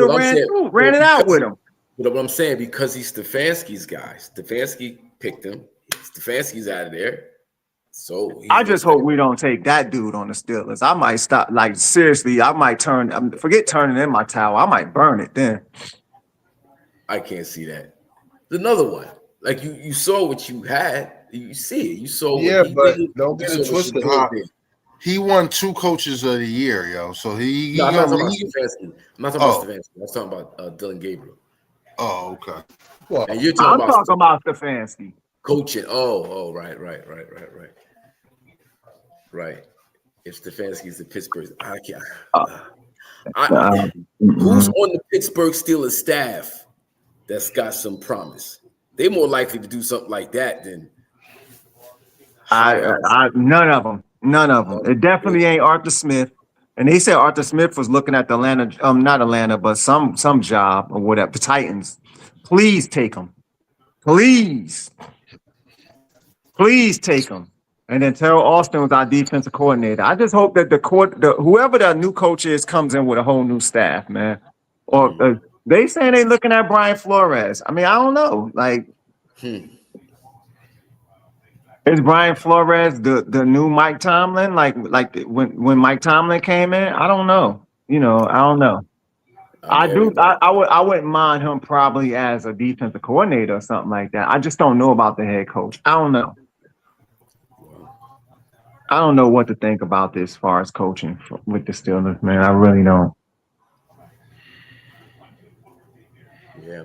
have ran it out with him. But what I'm saying, because he's Stefanski's guy, Stefanski picked him. Stefanski's out of there. So I just hope we don't take that dude on the Steelers. I might stop. Like, seriously, I might forget turning in my towel. I might burn it then. I can't see that. Another one. Like you saw what you had. You see it. You saw. Yeah, but don't get it twisted. He won 2 coaches of the year, yo. So I'm not talking about Stefanski. I'm not talking about Stefanski. I was talking about Dylan Gabriel. Oh, okay. Well, and you're talking about Stefanski. Coaching. Oh, right. Right. If Stefanski's the Pittsburgh, I can't. Who's on the Pittsburgh Steelers staff that's got some promise? They're more likely to do something like that than. None of them. It definitely ain't Arthur Smith. And they said Arthur Smith was looking at the not Atlanta, but some job or whatever. The Titans. Please take him. Please take him. And then Terrell Austin was our defensive coordinator. I just hope that whoever the new coach is comes in with a whole new staff, man. Or they saying they looking at Brian Flores. I mean, I don't know. Like, is Brian Flores the new Mike Tomlin? Like when Mike Tomlin came in? I don't know. I don't know. I wouldn't mind him probably as a defensive coordinator or something like that. I just don't know about the head coach. I don't know. I don't know what to think about this as far as coaching with the Steelers, man. I really don't. Yeah.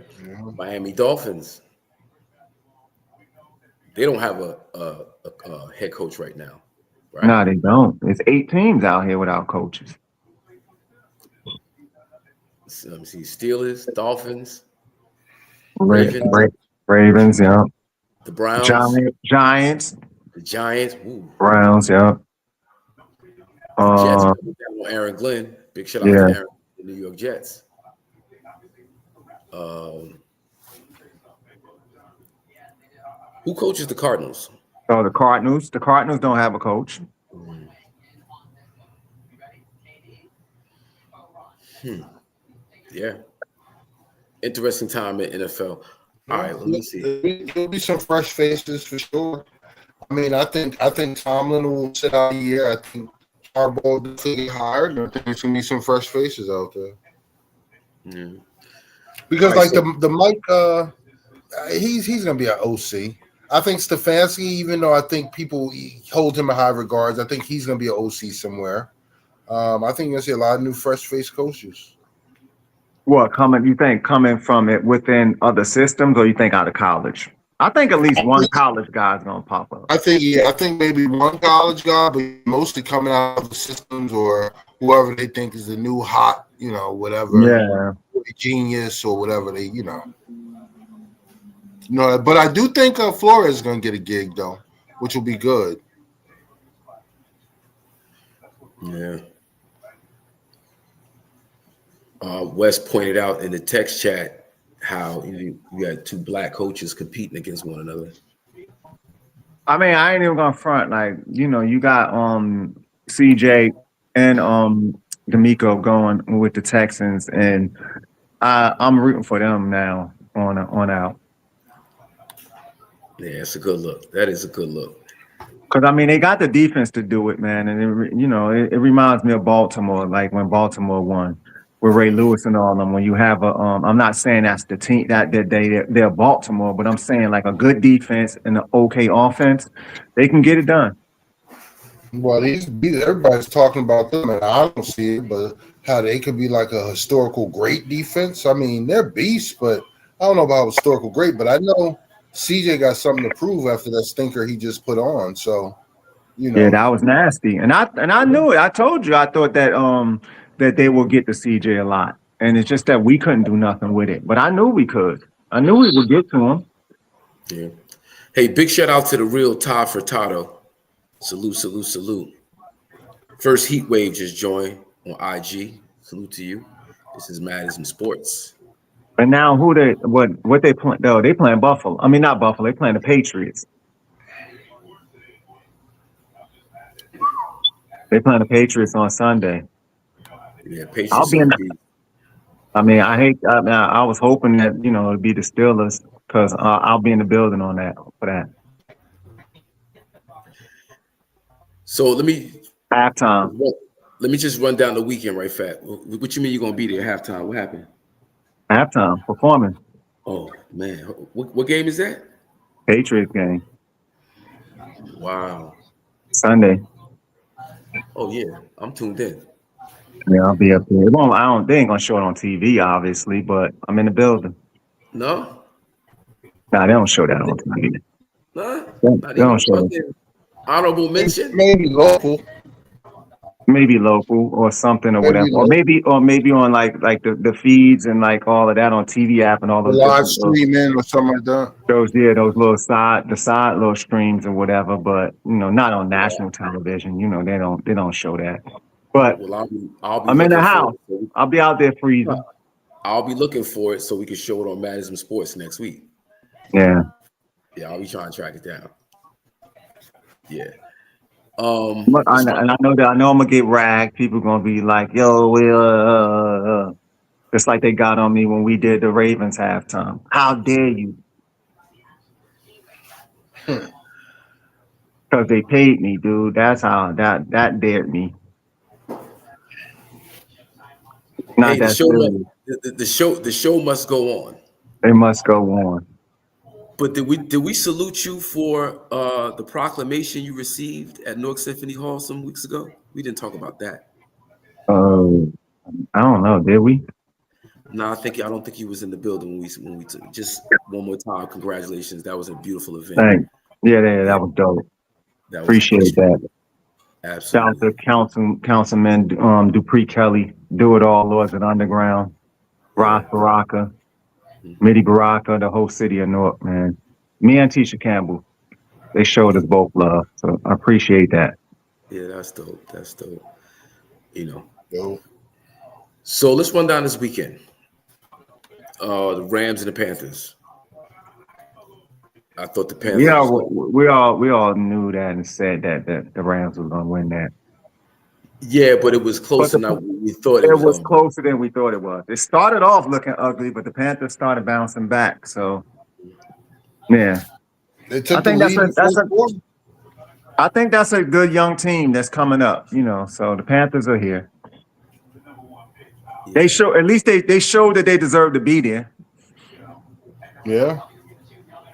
Miami Dolphins. They don't have a head coach right now, right? No, they don't. It's 8 teams out here without coaches. Let me see. Steelers, Dolphins, Ravens, yeah. The Browns. Giants. The Giants. Ooh. Browns, yeah. Jets. Aaron Glenn. Big shout out to Aaron, the New York Jets. Who coaches the Cardinals? Oh, the Cardinals. The Cardinals don't have a coach. Yeah. Interesting time in NFL. All right, let me see. There'll be some fresh faces for sure. I mean, I think Tomlin will sit out a year. I think Harbaugh will definitely get hired, and I think there's gonna be some fresh faces out there. Yeah. Because the Mike, he's gonna be an OC. I think Stefanski, even though I think people hold him in high regards, I think he's gonna be an OC somewhere. I think you're gonna see a lot of new fresh face coaches. What you think coming from it within other systems, or you think out of college? I think at least one college guy is gonna pop up. I think maybe one college guy, but mostly coming out of the systems or whoever they think is the new hot, whatever. Yeah. Genius or whatever they, No, but I do think Flores is going to get a gig though, which will be good. Yeah. Wes pointed out in the text chat how you got 2 black coaches competing against one another. I mean, I ain't even gonna front. Like, you got CJ and D'Amico going with the Texans, and I'm rooting for them now on out. Yeah, it's a good look. That is a good look. Because I mean, they got the defense to do it, man, and it reminds me of Baltimore, like when Baltimore won with Ray Lewis and all of them. When you have a, I'm not saying that's the team they're Baltimore, but I'm saying like a good defense and an okay offense, they can get it done. Well, everybody's talking about them, and I don't see it, but how they could be like a historical great defense. I mean, they're beasts, but I don't know about historical great. But I know CJ got something to prove after that stinker he just put on. So, Yeah, that was nasty, and I knew it. I told you I thought that they will get to CJ a lot, and it's just that we couldn't do nothing with it. But I knew we could. I knew we would get to him. Yeah. Hey, big shout out to the real Todd Furtado. Salute, salute, salute. First Heat Wave just joined on IG. Salute to you. This is IZM Sports. And now what they play? No, they playing Buffalo. I mean, not Buffalo. They playing the Patriots. They playing the Patriots on Sunday. Yeah, Patriots. I was hoping that it'd be the Steelers because I'll be in the building for that. So let me halftime. Let me just run down the weekend right fast. What you mean you're gonna be there at halftime? What happened? Halftime performing. Oh man, what game is that? Patriots game. Wow. Sunday. Oh yeah, I'm tuned in. Yeah, I'll be up there. They ain't gonna show it on TV, obviously, but I'm in the building. No? Nah, they don't show that on TV. Nah? They don't show it. Honorable mention? Maybe local. Maybe local or something or whatever. Or maybe on like the feeds and like all of that on TV app and all those live streaming or something like that. Those little side little streams or whatever, but not on national television. They don't show that. But I'm in the house. I'll be out there freezing. I'll be looking for it so we can show it on IZM Sports next week. Yeah. Yeah, I'll be trying to track it down. Yeah. And I know I'm gonna get ragged. People gonna be like, "Yo, just like they got on me when we did the Ravens halftime. How dare you?" Because they paid me, dude. That's how that dared me. Not the show must go on. It must go on. But did we salute you for the proclamation you received at Newark Symphony Hall some weeks ago? We didn't talk about that. I don't know. Did we? No, I don't think he was in the building when we took. Just one more time, congratulations. That was a beautiful event. Thanks. Yeah, that was dope. Appreciate that. Absolutely. Shout out to Councilman Dupree Kelly, Do It All, Lords and Underground, Ross Baraka, Mitty Baraka, the whole city of Newark, man. Me and Tisha Campbell, they showed us both love, so I appreciate that. Yeah, that's dope. That's dope. Dope. So let's run down this weekend. The Rams and the Panthers. I thought the Panthers. We all knew that and said that the Rams was gonna win that. Yeah, but it was closer than we thought it was. It was closer than we thought it was. It started off looking ugly, but the Panthers started bouncing back. So, yeah, they took I think that's a good young team that's coming up. So the Panthers are here. Yeah. They show they showed that they deserve to be there. Yeah,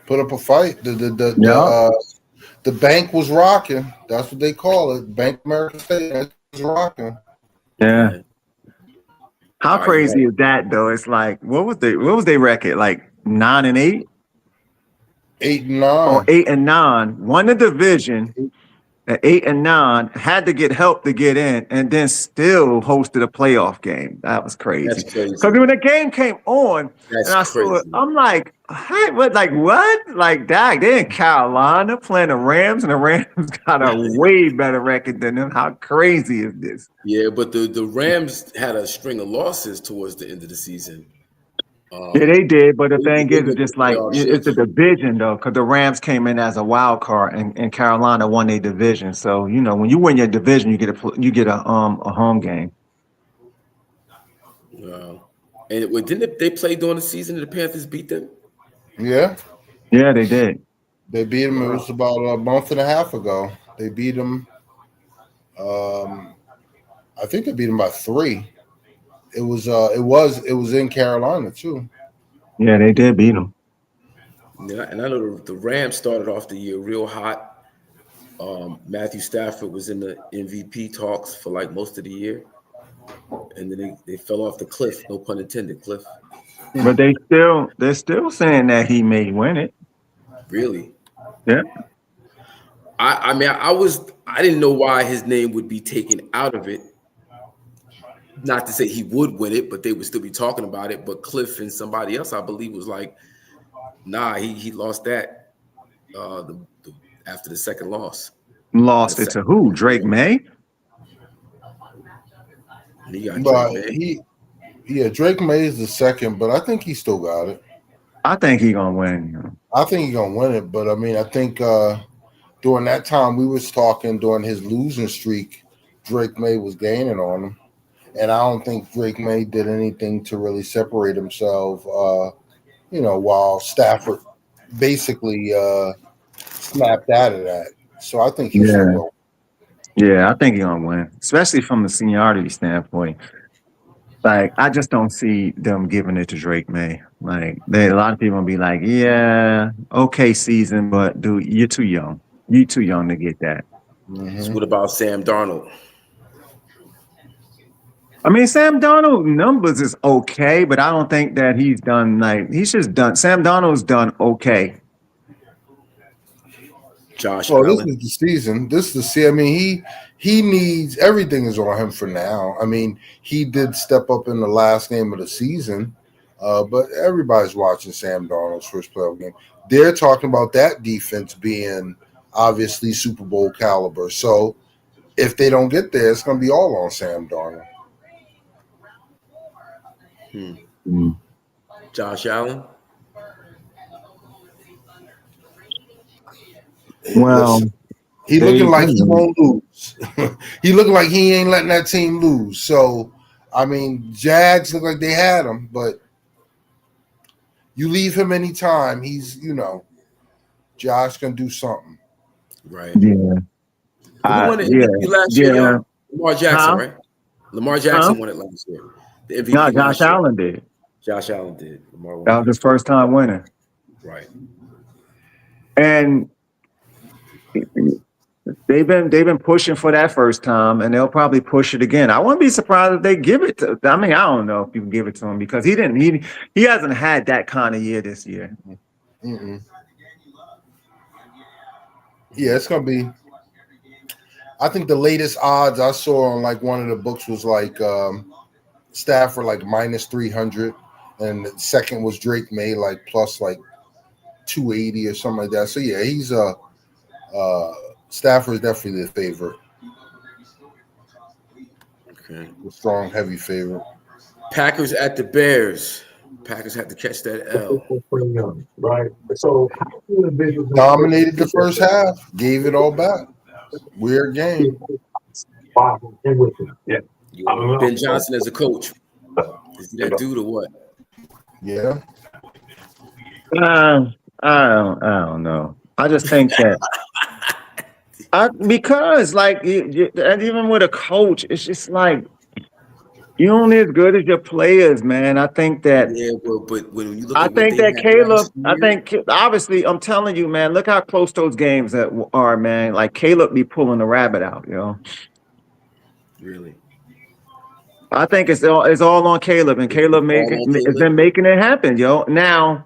put up a fight. The bank was rocking. That's what they call it. Bank America State was rocking. Yeah. How crazy is that though? It's like what was their record? Like 9-8? 8-9. Or 8-9. Won the division at 8-9, had to get help to get in, and then still hosted a playoff game. That was crazy. Because when the game came on, saw it, I'm like, hey, what? Like that? They're in Carolina playing the Rams, and the Rams got a way better record than them. How crazy is this? Yeah, but the Rams had a string of losses towards the end of the season. Yeah, they did, but the thing is, it's just like it's a division though, because the Rams came in as a wild card, and Carolina won their division. So when you win your division, you get a home game. Wow, and didn't they play during the season and the Panthers beat them? Yeah, they did. They beat him. It was about a month and a half ago. They beat him. I think they beat him by 3. It was in Carolina too. Yeah, they did beat him. Yeah, and I know the Rams started off the year real hot. Matthew Stafford was in the MVP talks for like most of the year, and then they fell off the cliff. No pun intended, cliff. But they're still saying that he may win it. Really? Yeah. I mean, I didn't know why his name would be taken out of it. Not to say he would win it, but they would still be talking about it. But Cliff and somebody else, I believe, was like, nah, he lost that after the second loss. Lost it to who? Drake May? And he got But Drake May. Drake May is the second, but I think he still got it. I think he's gonna win. I think he's gonna win it, but I mean, I think during that time we was talking during his losing streak, Drake May was gaining on him. And I don't think Drake May did anything to really separate himself, while Stafford basically snapped out of that. So I think he still will. Yeah, I think he's gonna win, especially from the seniority standpoint. Like, I just don't see them giving it to Drake May. Like, a lot of people will be like, yeah, okay season, but dude, you're too young. You're too young to get that. Mm-hmm. So what about Sam Darnold? I mean, Sam Darnold numbers is okay, but I don't think that he's done Sam Darnold's done okay. Josh Well, Allen. this is the season. This is the season. I mean, he needs everything is on him for now. I mean, he did step up in the last game of the season, but everybody's watching Sam Darnold's first playoff game. They're talking about that defense being obviously Super Bowl caliber. So if they don't get there, it's going to be all on Sam Darnold. Josh Allen. Well, listen, he looking like he won't lose. He looking like he ain't letting that team lose. So, I mean, Jags look like they had him, but you leave him anytime, he's, Josh can do something. Right. Yeah. Who won the MVP last year, y'all? Lamar Jackson, right? Lamar Jackson won it last year. The MVP No, Josh Allen did. Josh Allen did. Lamar won. That was his first time winning. Right. And they've been pushing for that first time, and they'll probably push it again. I wouldn't be surprised if they give it to. I mean, I don't know if you can give it to him because he hasn't had that kind of year this year. Mm-mm. Yeah, it's gonna be. I think the latest odds I saw on like one of the books was like Stafford like minus 300, and the second was Drake May like plus like 280 or something like that. So yeah, he's Stafford is definitely the favorite. Okay. A strong, heavy favorite. Packers at the Bears. Packers had to catch that L. Right. So Dominated the first half, gave it all back. Weird game. Yeah. Ben Johnson as a coach. Is he that dude or what? Yeah. I don't know. I just think that because like and even with a coach, it's just like you're only as good as your players, man. I think that. Yeah, but when you look I at think what that they Caleb. had last year, Obviously, I'm telling you, man. Look how close those games are, man. Like Caleb be pulling the rabbit out, really. I think it's all on Caleb, and Caleb has been making it happen, yo. Now,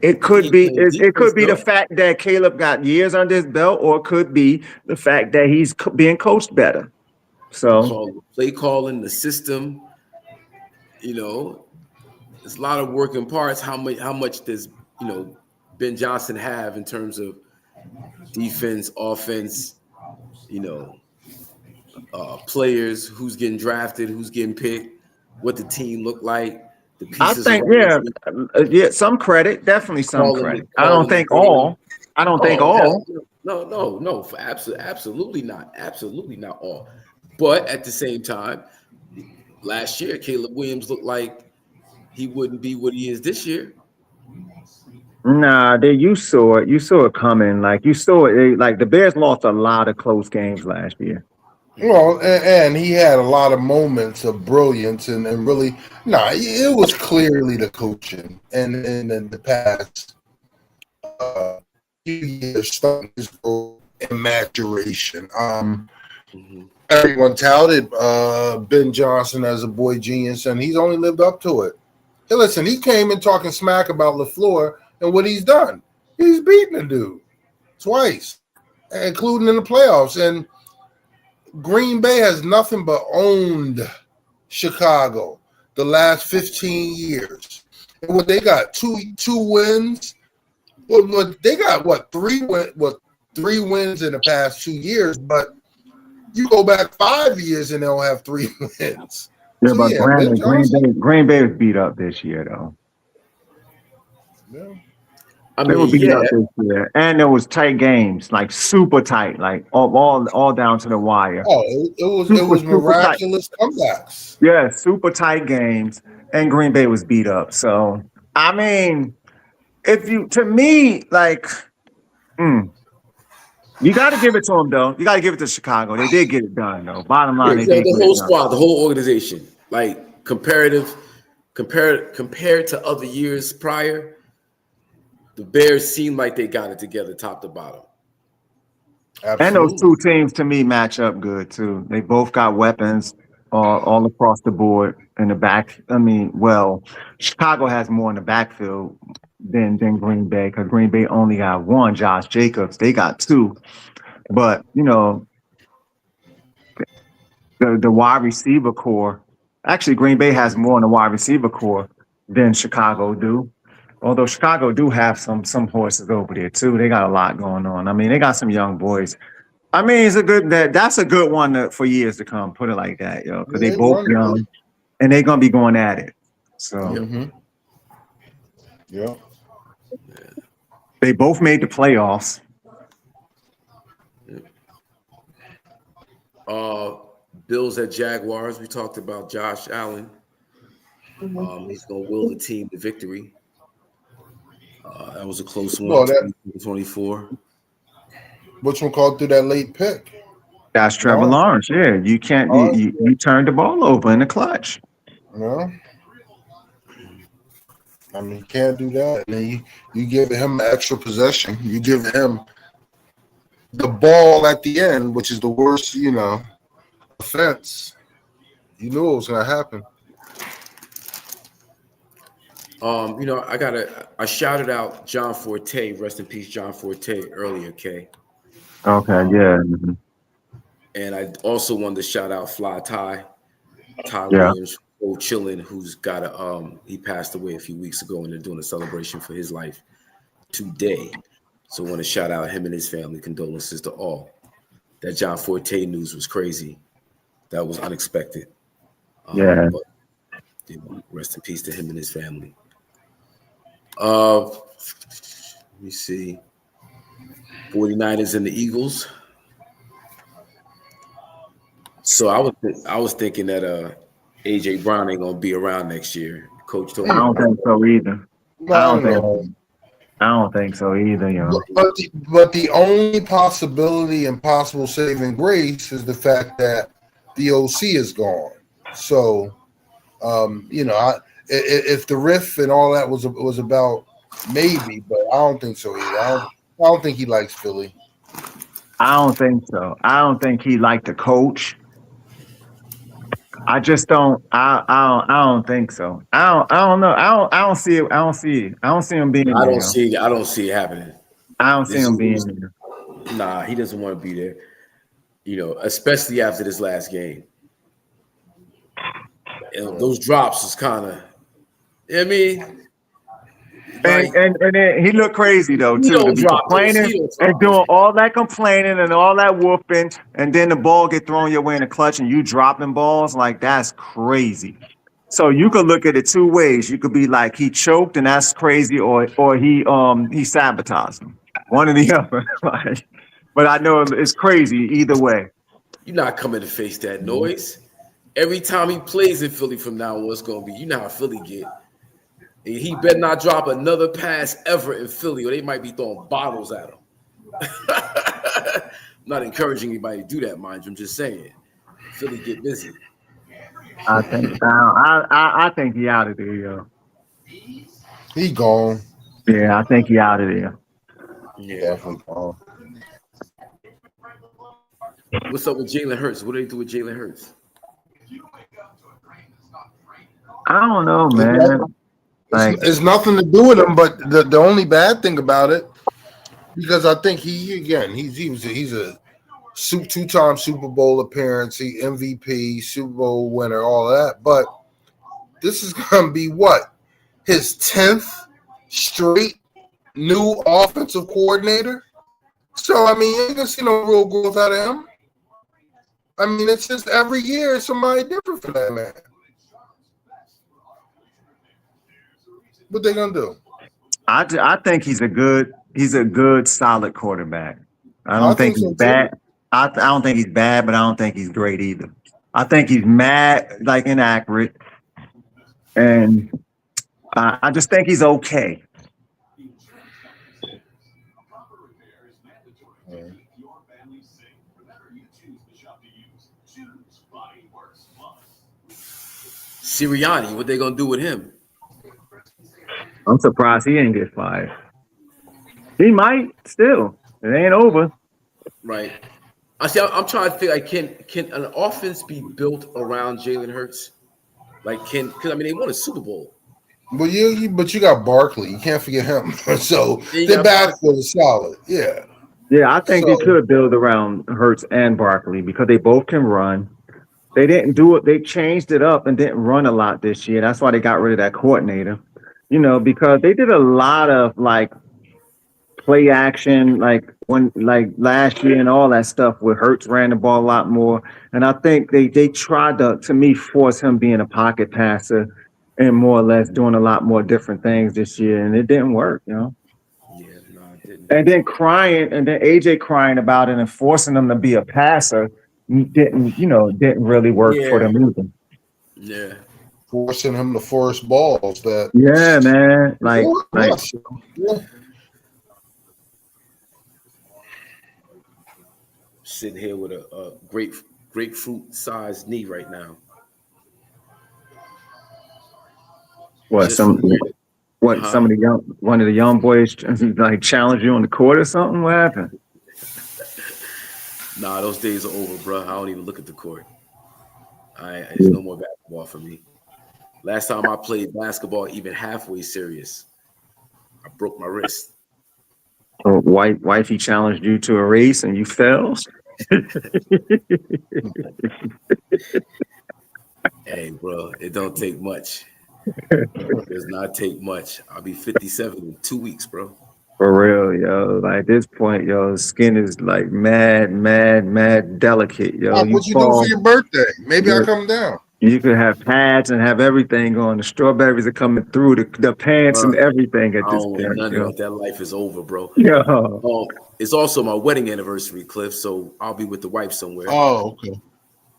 it could be the fact that Caleb got years under his belt, or it could be the fact that he's being coached better. So play calling, the system, there's a lot of working parts. How much does Ben Johnson have in terms of defense, offense, players, who's getting drafted, who's getting picked, what the team look like, the pieces. I think, some credit, definitely some credit. I don't think all. No, for absolutely not all. But at the same time, last year Caleb Williams looked like he wouldn't be what he is this year. Nah, you saw it. You saw it coming. Like you saw it. Like the Bears lost a lot of close games last year. Well, and he had a lot of moments of brilliance, and really, it was clearly the coaching, and in the past few years, starting his growth and maturation. Everyone touted Ben Johnson as a boy genius, and he's only lived up to it. Hey, listen, he came in talking smack about LaFleur and what he's done. He's beaten the dude twice, including in the playoffs, and Green Bay has nothing but owned Chicago the last 15 years. And what they got, two wins. Well, they got three wins in the past 2 years, but you go back 5 years and they'll have 3 wins. Yeah, So, but Ben Johnson, Green Bay was beat up this year, though. yeah. I They were mean, beat yeah. up this year, and there was tight games, like super tight, like all down to the wire. Oh, it was miraculous comebacks. Yeah, super tight games, and Green Bay was beat up. So, I mean, to me, like, you got to give it to them, though. You got to give it to Chicago. They did get it done, though. Bottom line, they did The get whole it done. squad, the whole organization, like compared to other years prior, the Bears seem like they got it together, top to bottom. Absolutely. And those two teams, to me, match up good too. They both got weapons all across the board in the back. I mean, well, Chicago has more in the backfield than Green Bay, because Green Bay only got one, Josh Jacobs. They got two. But, the wide receiver core, actually Green Bay has more in the wide receiver core than Chicago do. Although Chicago do have some horses over there too. They got a lot going on. I mean, they got some young boys. I mean, that's a good one for years to come. Put it like that, because they both young and they're gonna be going at it. So yeah, they both made the playoffs. Bills at Jaguars. We talked about Josh Allen. He's gonna will the team to victory. That was a close one. 24. Which one called through that late pick? That's Trevor Lawrence. Yeah, you can't. You turned the ball over in the clutch. No, I mean you can't do that. And then you give him an extra possession. You give him the ball at the end, which is the worst, offense. You knew it was going to happen. I shouted out John Forte, rest in peace, John Forte, earlier, Kay. Okay, yeah. And I also wanted to shout out Fly Ty Williams, old chillin', who's got he passed away a few weeks ago, and they're doing a celebration for his life today. So I want to shout out him and his family. Condolences to all. That John Forte news was crazy. That was unexpected. But, rest in peace to him and his family. Let me see. 49ers and the Eagles. So I was thinking that AJ Brown ain't gonna be around next year. Coach told me. I don't think so either. I don't think so either. But the only possibility and possible saving grace is the fact that the OC is gone. So, if the riff and all that was about maybe, but I don't think so either. I don't think he likes Philly. I don't think so. I don't think he liked the coach. I just don't. I don't think so. I don't know. I don't see it. I don't see him being. I don't see it happening. I don't see him being there. Nah, he doesn't want to be there. Especially after this last game. And those drops is kind of. I mean. And then he looked crazy though too, to be complaining and doing all that complaining and all that whooping, and then the ball get thrown your way in the clutch and you dropping balls, like that's crazy. So you could look at it two ways. You could be like he choked and that's crazy, or he sabotaged him. One or the other. But I know it's crazy either way. You're not coming to face that noise. Every time he plays in Philly from now on, it's gonna be, how Philly get. And he better not drop another pass ever in Philly, or they might be throwing bottles at him. I'm not encouraging anybody to do that, mind you. I'm just saying, Philly get busy. I think he out of there, yo. He gone. Yeah, I think he out of there. Yeah. Definitely gone. What's up with Jalen Hurts? What do they do with Jalen Hurts? I don't know, man. Like, It's nothing to do with him, but the only bad thing about it, because I think he's a two-time Super Bowl appearance, MVP, Super Bowl winner, all that. But this is gonna be what, his 10th straight new offensive coordinator. So I mean, you ain't gonna see no real growth out of him. I mean, it's just every year somebody different for that man. What they gonna do? I think he's a good solid quarterback. I don't think he's so bad. I don't think he's bad, but I don't think he's great either. I think he's like inaccurate, and I just think he's okay. Sirianni, what they gonna do with him? I'm surprised he didn't get fired. He might still. It ain't over. Right. I'm trying to think. Like, can an offense be built around Jalen Hurts? Like, because I mean, they won a Super Bowl. But you got Barkley. You can't forget him. So their backfield is solid. Yeah. Yeah, I think they could build around Hurts and Barkley because they both can run. They didn't do it. They changed it up and didn't run a lot this year. That's why they got rid of that coordinator. You know, because they did a lot of like play action, like last year and all that stuff where Hurts ran the ball a lot more. And I think they tried to me, force him being a pocket passer and more or less doing a lot more different things this year. And it didn't work, you know? Yeah, no, it didn't. And then AJ crying about it and forcing him to be a passer didn't really work for them either. Yeah. Forcing him to force balls that. Yeah, man. Sitting here with a grapefruit-sized knee right now. What some of the young boys like challenge you on the court or something? What happened? Nah, those days are over, bro. I don't even look at the court. There's no more basketball for me. Last time I played basketball, even halfway serious, I broke my wrist. Oh, wifey challenged you to a race and you fell. Hey, bro, it don't take much. It does not take much. I'll be 57 in 2 weeks, bro. For real, yo. Like at this point, yo, skin is like mad delicate, yo. What you do for your birthday? Maybe I'll come down. You could have pads and have everything going. The strawberries are coming through the pants and everything at this point. None of that life is over, bro. Yeah. It's also my wedding anniversary, Cliff. So I'll be with the wife somewhere. Oh, okay.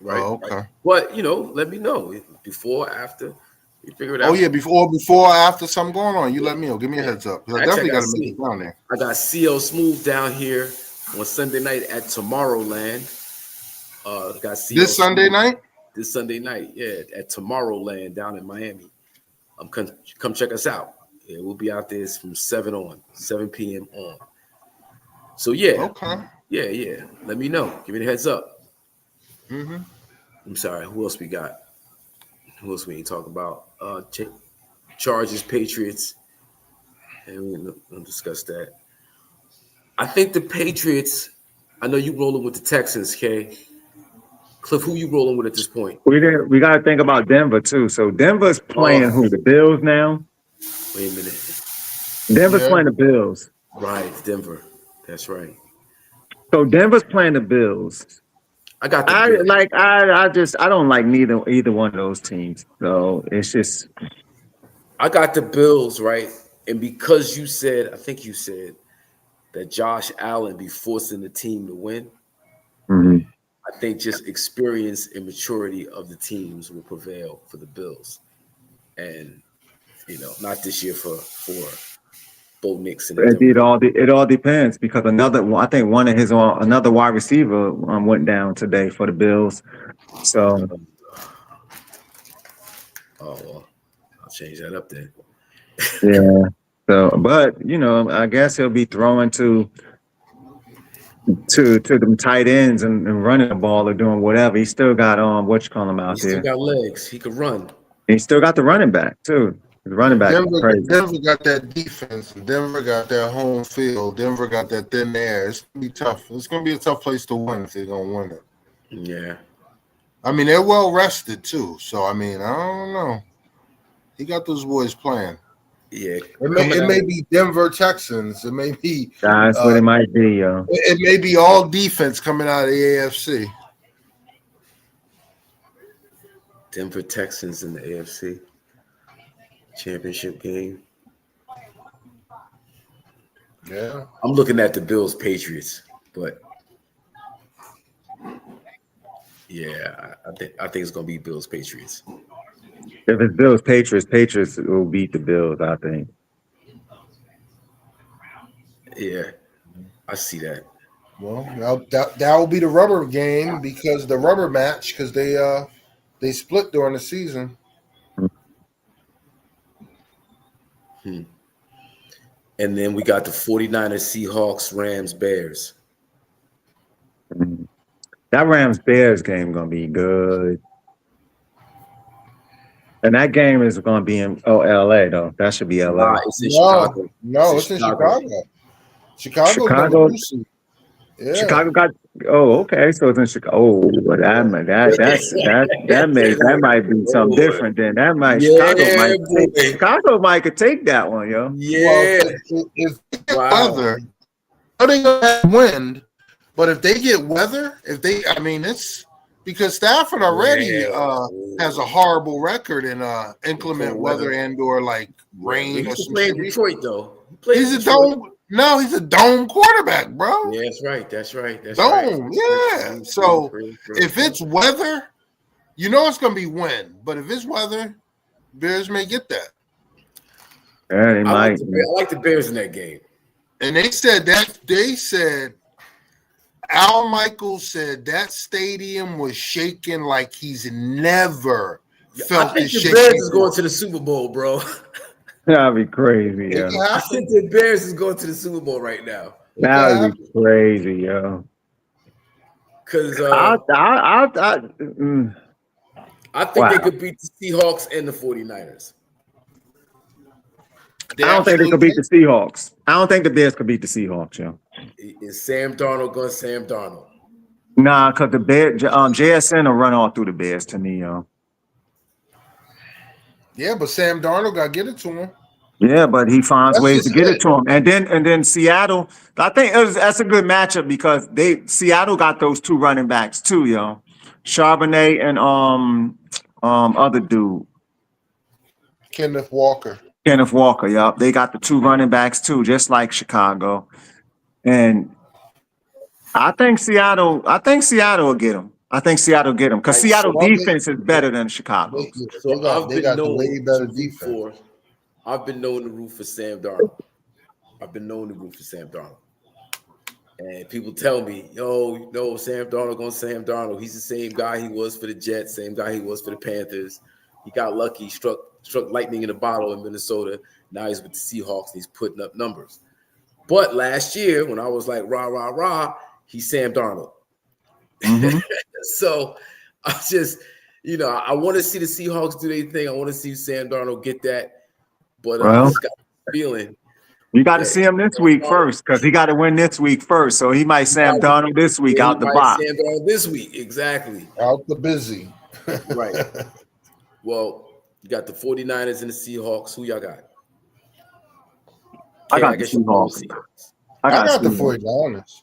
Right. Oh, okay. Right. But let me know before, after. You figure it out. Oh yeah, before or after something going on, you let me know. Give me a heads up. I definitely got to make it down there. I got CL Smooth down here on Sunday night at Tomorrowland. Got CL this Sunday night. This Sunday night, yeah, at Tomorrowland down in Miami. Come check us out. Yeah, we'll be out there from 7 p.m. on. So yeah, okay, yeah. Let me know. Give me the heads up. Mm-hmm. I'm sorry. Who else we got? Who else we ain't talking about? Chargers, Patriots, and we'll discuss that. I think the Patriots. I know you rolling with the Texans, Kay. Cliff, who you rolling with at this point? We got to think about Denver too. So Denver's playing who? The Bills now. Wait a minute. Denver's playing the Bills. Right, Denver. That's right. So Denver's playing the Bills. I got. I don't like either one of those teams. So it's just. I got the Bills right, and because I think you said that Josh Allen be forcing the team to win. Mm-hmm. I think just experience and maturity of the teams will prevail for the Bills. And not this year for Bo Nix and the It, Denver. it all depends because I think one of his another wide receiver went down today for the Bills. So Oh well, I'll change that up then. yeah. So, but I guess he'll be throwing to them tight ends and running the ball or doing whatever. He still got what you call him He out still there. got legs. He could run. He still got the running back too. The running back is crazy. Denver got that defense. Denver got that home field. Denver got that thin air. It's gonna be tough. It's gonna be a tough place to win if they're gonna win it. Yeah. I mean, they're well rested too. So I mean, I don't know. He got those boys playing. Yeah. It may be Denver Texans. It may be. That's what it might be, yo. It may be all defense coming out of the AFC. Denver Texans in the AFC championship game. Yeah. I'm looking at the Bills Patriots, but yeah, I think it's gonna be Bills Patriots. If it's Bills Patriots will beat the Bills, I think. Yeah, I see that. Well, that will be the rubber game because the rubber match because they split during the season. And then we got the 49ers, Seahawks, Rams, Bears. That Rams Bears game gonna be good. And that game is gonna be in LA though. That should be LA. Nah, it's in Chicago. No, it's in Chicago. Chicago. Yeah. Chicago got okay, so it's in Chicago. Oh, but that might be something different then. That might Chicago might could take that one, yo. Yeah. Well, if they get weather, they gonna have wind, but if they get weather, it's because Stafford already has a horrible record in inclement weather and or like rain or something. Playing Detroit though. He's a dome. No, he's a dome quarterback, bro. Yeah, that's right. Dome, yeah. So if it's weather, it's gonna be wind. But if it's weather, Bears may get that. Yeah, they might. I like the Bears in that game. And they said Al Michaels said that stadium was shaking like he's never felt I think this the shaking. Bears is going to the Super Bowl, bro. That'd be crazy, yo. I think the Bears is going to the Super Bowl right now. That would be crazy, yo. Because I think they could beat the Seahawks and the 49ers. I don't think they could beat the Seahawks. I don't think the Bears could beat the Seahawks, yo. Is Sam Darnold going Sam Darnold? Nah, because the Bears, JSN will run all through the Bears to me, yo. Yeah, but Sam Darnold got to get it to him. Yeah, but he finds ways to get it to him. And then Seattle, I think that's a good matchup because Seattle got those two running backs too, yo. Charbonnet and other dude. Kenneth Walker, yeah. They got the two running backs too, just like Chicago. And I think Seattle will get them. Because Seattle defense is better than Chicago. So they got the way better defense. I've been known to root for Sam Darnold. And people tell me, no, Sam Darnold going Sam Darnold. He's the same guy he was for the Jets, same guy he was for the Panthers. He got lucky, struck lightning in a bottle in Minnesota. Now he's with the Seahawks and he's putting up numbers. But last year, when I was like, rah, rah, rah, he's Sam Darnold. Mm-hmm. So I just, I want to see the Seahawks do their thing. I want to see Sam Darnold get that. But I just got a feeling. You got to see him this week first because he got to win this week first. So he might Sam Darnold this week out the box. Sam Darnold this week, exactly. Out the busy. Right. Well, you got the 49ers and the Seahawks. Who y'all got? I got the Seahawks. I got the 49ers.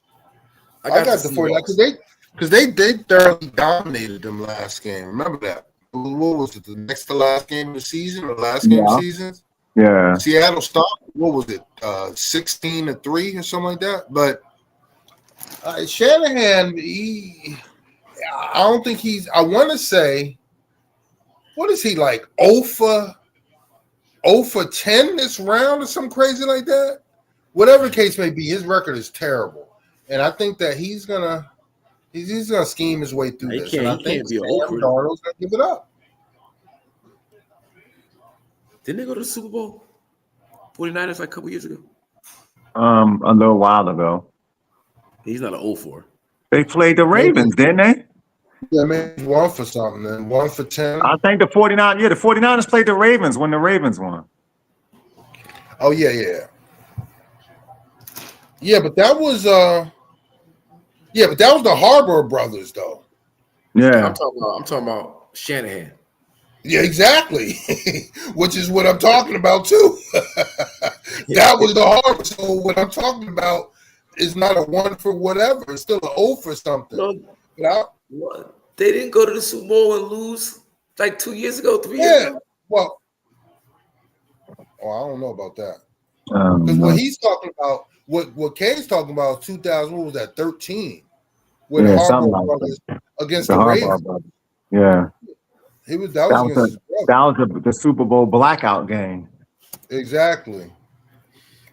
I got the 49ers because they thoroughly dominated them last game. Remember that? What was it? The next to last game of the season or last game of the season? Yeah. Seattle stopped. What was it? 16-3 or something like that. But Shanahan, I don't think I want to say, what is he like? 0 for 0 for 10 this round or something crazy like that. Whatever the case may be, his record is terrible, and I think that he's gonna scheme his way through this. And I think Sam Darnold's gonna give it up. Didn't they go to the Super Bowl? 49ers like a couple years ago. A little while ago. He's not an 0-4. They played the Ravens, didn't they? Yeah, maybe 1 for something and 1 for 10. I think the 49ers played the Ravens when the Ravens won. Oh yeah. Yeah, but that was the Harbaugh brothers though. Yeah. I'm talking about Shanahan. Yeah, exactly. Which is what I'm talking about too. That was the Harbaugh. So what I'm talking about is not a 1 for whatever. It's still an 0 for something. What? They didn't go to the Super Bowl and lose like 2 years ago, 3 years ago. Well, I don't know about that. Because what he's talking about, what Kay's talking about, 2000, what was that, 13? When the Harbaugh brothers against the Ravens. Yeah. That was the Super Bowl blackout game. Exactly.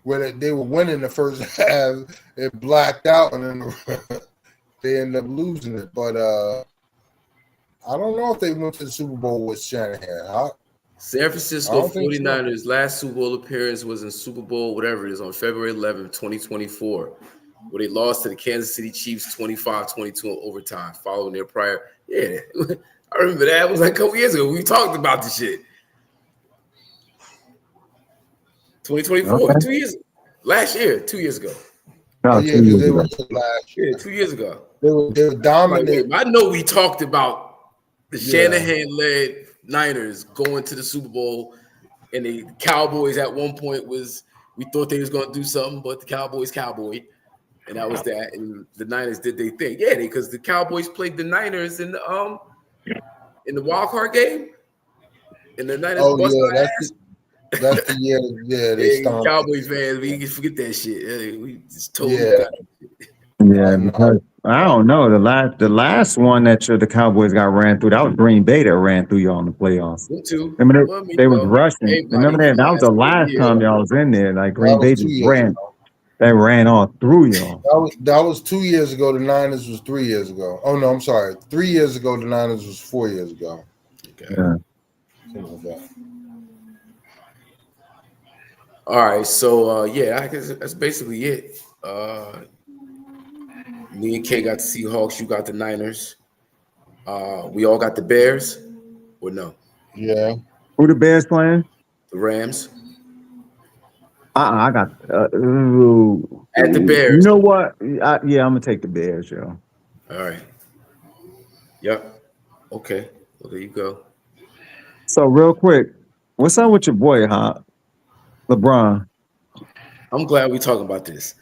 Where they were winning the first half, it blacked out, and then they ended up losing it. But I don't know if they went to the Super Bowl with Shanahan. San Francisco 49ers' last Super Bowl appearance was in Super Bowl, whatever it is, on February 11th, 2024, where they lost to the Kansas City Chiefs 25-22 in overtime, following their prior. Yeah, I remember that. It was like a couple years ago. We talked about this shit. 2024, 2 years ago. Last year, 2 years ago. Oh, yeah, because they were last year. Yeah, 2 years ago. They were dominant. I know we talked about the Shanahan-led Niners going to the Super Bowl, and the Cowboys at one point we thought they was going to do something, but the Cowboys cowboyed, and that was that. And the Niners did their thing. Yeah, because the Cowboys played the Niners in the wild card game, and the Niners that's the year. Yeah, they stomped. Cowboys fans, we can forget that shit. We just totally because I don't know. The last one that the Cowboys got ran through, that was Green Bay that ran through y'all in the playoffs. Me too. Remember they was rushing. Remember that? That was the last time y'all was in there. Like Green Bay just ran. They ran all through y'all. That was 2 years ago. The Niners was 3 years ago. Oh no, I'm sorry. 3 years ago, the Niners was 4 years ago. Okay. Yeah. Something like that. All right, so I guess that's basically it. Me and Kay got the Seahawks. You got the Niners. We all got the Bears, or no? Yeah. Who the Bears playing? The Rams. I got at the Bears. You know what? I'm gonna take the Bears, yo. All right. Yep. Okay. Well, there you go. So real quick, what's up with your boy, LeBron? I'm glad we're talking about this.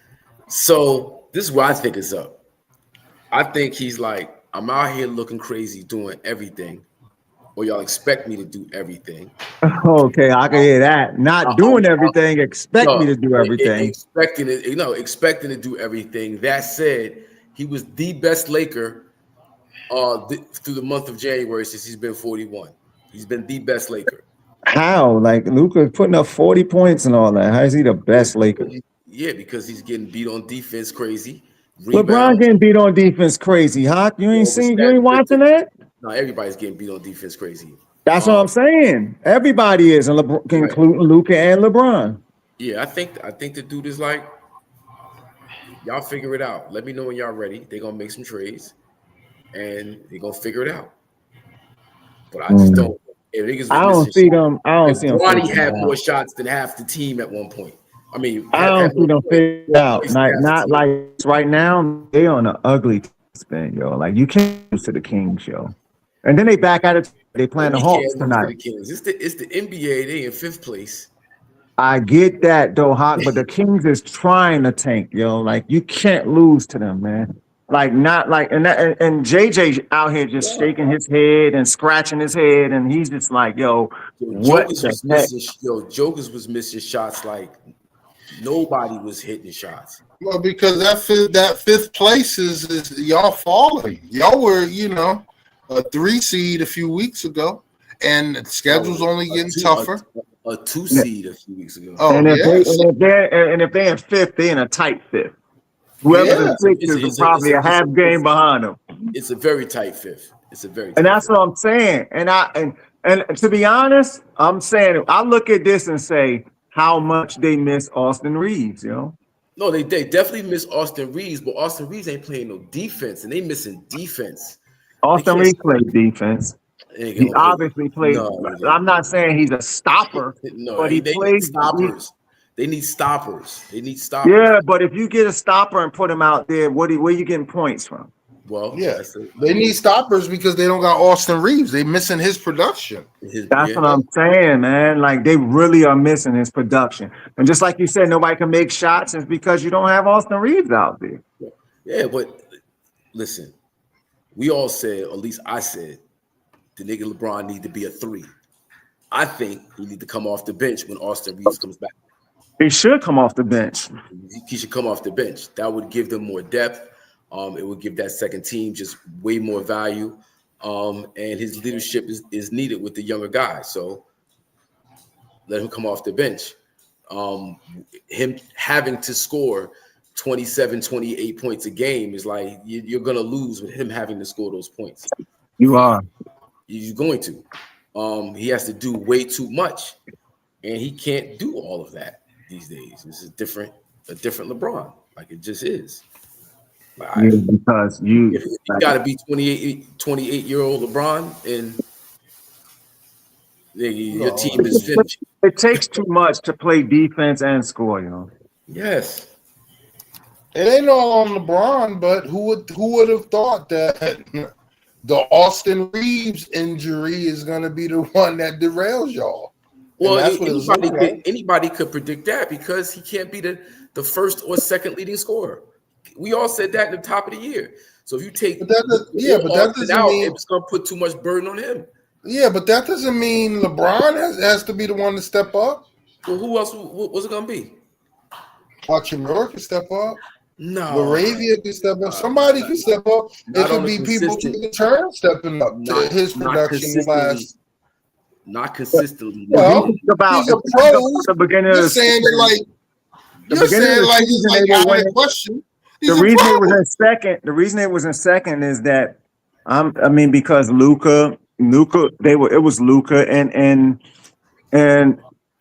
So this is what I think is up. I think he's like, I'm out here looking crazy doing everything, or y'all expect me to do everything. Okay, I can hear that. Not doing everything, expect me to do everything. Expecting to do everything. That said, he was the best Laker through the month of January since he's been 41. He's been the best Laker. How? Like Luka putting up 40 points and all that. How is he the best Laker? Yeah, because he's getting beat on defense crazy. LeBron getting beat on defense crazy, huh? You ain't watching that? No, everybody's getting beat on defense crazy. That's what I'm saying. Everybody is, and including Luka and LeBron. Yeah, I think the dude is like, y'all figure it out. Let me know when y'all ready. They're gonna make some trades, and they're gonna figure it out. But I just don't. I don't see them. Ronnie had more shots than half the team at one point. I mean, I don't see them figured out. Not like right now. They on an ugly spin, yo. Like you can't lose to the Kings, yo. And then they back at it. They playing the Hawks tonight. It's the NBA. They in 5th place. I get that though, Hawk, but the Kings is trying to tank, yo. Like you can't lose to them, man. Like not like and JJ out here just shaking his head and scratching his head, and he's just like, yo, what the heck? Jokers was missing shots like nobody was hitting shots. Well, because that 5th place is y'all falling. Y'all were, a 3 seed a few weeks ago, and the schedule's only getting tougher. a 2 seed a few weeks ago. Oh, And if yes. they're in fifth, they're in a tight fifth. Whoever's Yeah. in sixth is probably a half game behind them. It's a very tight fifth. It's a very tight And that's fifth. what I'm saying. And to be honest, I'm saying I look at this and say how much they miss Austin Reeves, you know. No, they definitely miss Austin Reeves, but Austin Reeves ain't playing no defense, and they missing defense. Austin Reeves plays defense. He obviously plays. No, I'm not saying he's a stopper, no, but he they plays need stoppers. They need stoppers. They need stoppers. Yeah, but if you get a stopper and put him out there, where you getting points from? Well, yeah, they need stoppers because they don't got Austin Reeves. They missing his production. That's what I'm saying, man. Like they really are missing his production. And just like you said, nobody can make shots. It's because you don't have Austin Reeves out there. Yeah, but listen, we all said, or at least I said, the nigga LeBron need to be a 3. I think he need to come off the bench when Austin Reeves comes back. He should come off the bench. He should come off the bench. That would give them more depth. It would give that second team just way more value. And his leadership is needed with the younger guys. So let him come off the bench. Him having to score 27, 28 points a game is like you're going to lose with him having to score those points. You are. He's going to. He has to do way too much. And he can't do all of that these days. This is a different LeBron. Like it just is. Because you got to be 28-year-old LeBron, and your team is finished. It takes too much to play defense and score, you know. Yes. It ain't all on LeBron, but who would have thought that the Austin Reeves injury is going to be the one that derails y'all? Well, anybody could predict that because he can't be the first or second leading scorer. We all said that at the top of the year. So if you take that doesn't mean it's going to put too much burden on him. Yeah, but that doesn't mean LeBron has to be the one to step up. Well, who else was it going to be? Hachimura can step up. No. Laravia can step up. Somebody can step up. It could be people to the turn stepping up to his production last. Not consistently. Well, he's a pro. The beginning you're saying it like you're saying like he's like out of question. The reason it was in second. The reason it was in second is that because Luka, it was Luka and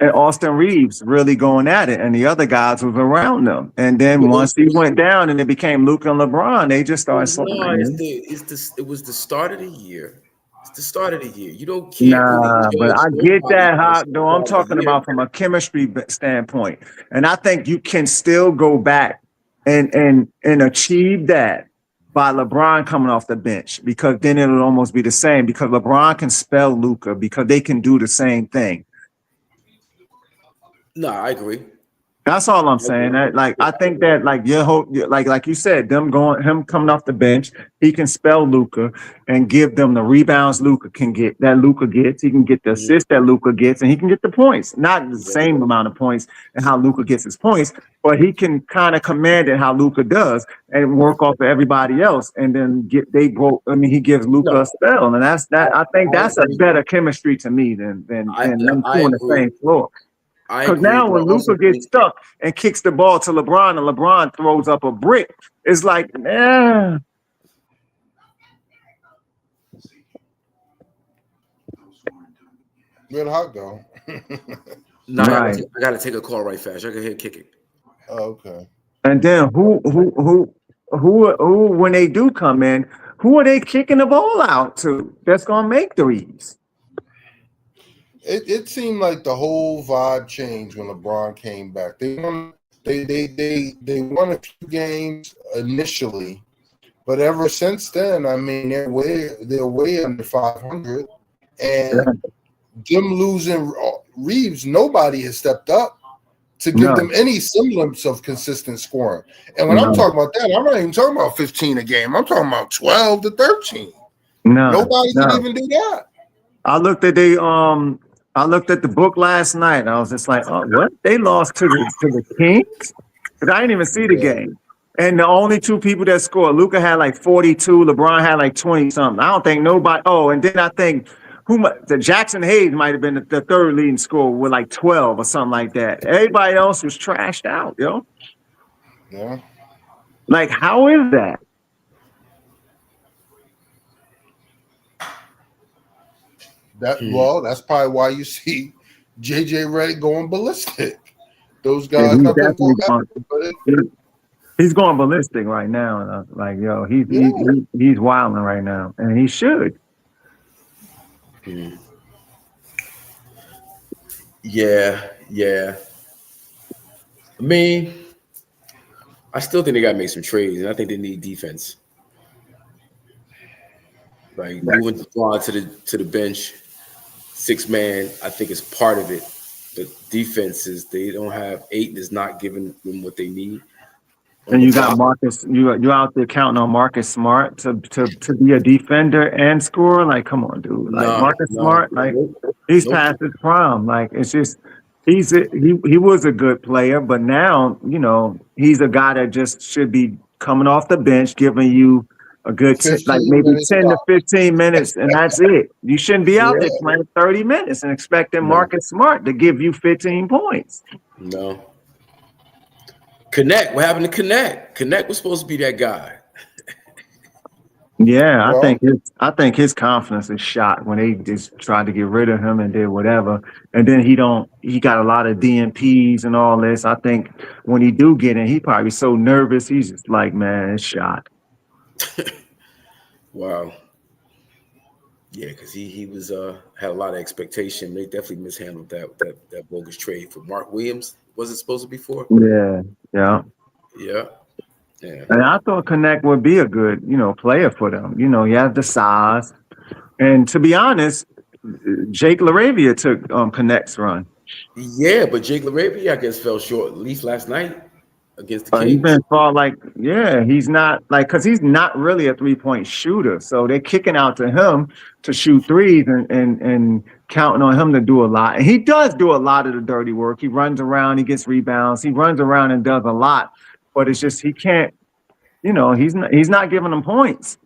Austin Reeves really going at it, and the other guys was around them. And then once he went down, and it became Luka and LeBron, they just started sliding. It was the start of the year. It's the start of the year. You don't care. Nah, but I get that, Hawk, though. I'm talking about from a chemistry standpoint, and I think you can still go back and achieve that by LeBron coming off the bench, because then it'll almost be the same, because LeBron can spell Luka, because they can do the same thing. No, I agree. That's all I'm saying. I think that like you said, him coming off the bench, he can spell Luka and give them the rebounds Luka gets. He can get the assist that Luka gets, and he can get the points. Not the same amount of points and how Luka gets his points, but he can kind of command it how Luka does and work off of everybody else. And then he gives Luka a spell, and that's that. I think that's a better chemistry to me than them two on the same floor. Because now when Luka gets stuck and kicks the ball to LeBron and LeBron throws up a brick, it's like, Good hot though. I gotta take a call right fast. I can hear kick it. Oh, okay. And then who when they do come in, who are they kicking the ball out to? That's gonna make threes. It seemed like the whole vibe changed when LeBron came back. They won a few games initially, but ever since then, I mean, they're way under 500, and them losing Reeves, nobody has stepped up to give them any semblance of consistent scoring. And when I'm talking about that, I'm not even talking about 15 a game. I'm talking about 12 to 13. Nobody can even do that. I looked at the book last night, and I was just like, "Oh, what? They lost to the Kings?" But I didn't even see the game. And the only two people that scored, Luka had like 42, LeBron had like 20 something. I don't think nobody. Oh, and then I think the Jackson Hayes might have been the third leading scorer with like 12 or something like that. Everybody else was trashed out, yo. Yeah. Like, how is that? Well, that's probably why you see JJ Redick going ballistic. Those Yeah, guys he's have been definitely going. he's going ballistic right now. And like, yo, he's wilding right now, and he should. Yeah. I mean, I still think they got to make some trades, and I think they need defense. Like moving Braun to the bench, 6-man, I think is part of it. The defense is they don't have Ayton is not giving them what they need. And you got Marcus, you out there counting on Marcus Smart to be a defender and scorer. Like, come on, dude. Like Marcus Smart, like he's past his prime. Like it's just he was a good player, but now he's a guy that just should be coming off the bench, giving you a good like maybe 10 to 15 minutes, and that's it. You shouldn't be out there playing 30 minutes and expecting Marcus Smart to give you 15 points. No. Connect. What happened to Connect? Connect was supposed to be that guy. Yeah, I think his confidence is shot when they just tried to get rid of him and did whatever. And then he got a lot of DNPs and all this. I think when he do get in, he probably so nervous. He's just like, man, it's shot. Wow. Yeah, because he was had a lot of expectation. They definitely mishandled that bogus trade for Mark Williams. Was it supposed to be for? Yeah. And I thought Connect would be a good, player for them. He has the size. And to be honest, Jake LaRavia took Connect's run. Yeah, but Jake LaRavia, I guess, fell short, at least last night against the Kings. He's been he's not because he's not really a 3-point shooter. So they're kicking out to him to shoot threes and counting on him to do a lot. And he does do a lot of the dirty work. He runs around, he gets rebounds, he runs around and does a lot. But it's just he can't, he's not giving them points.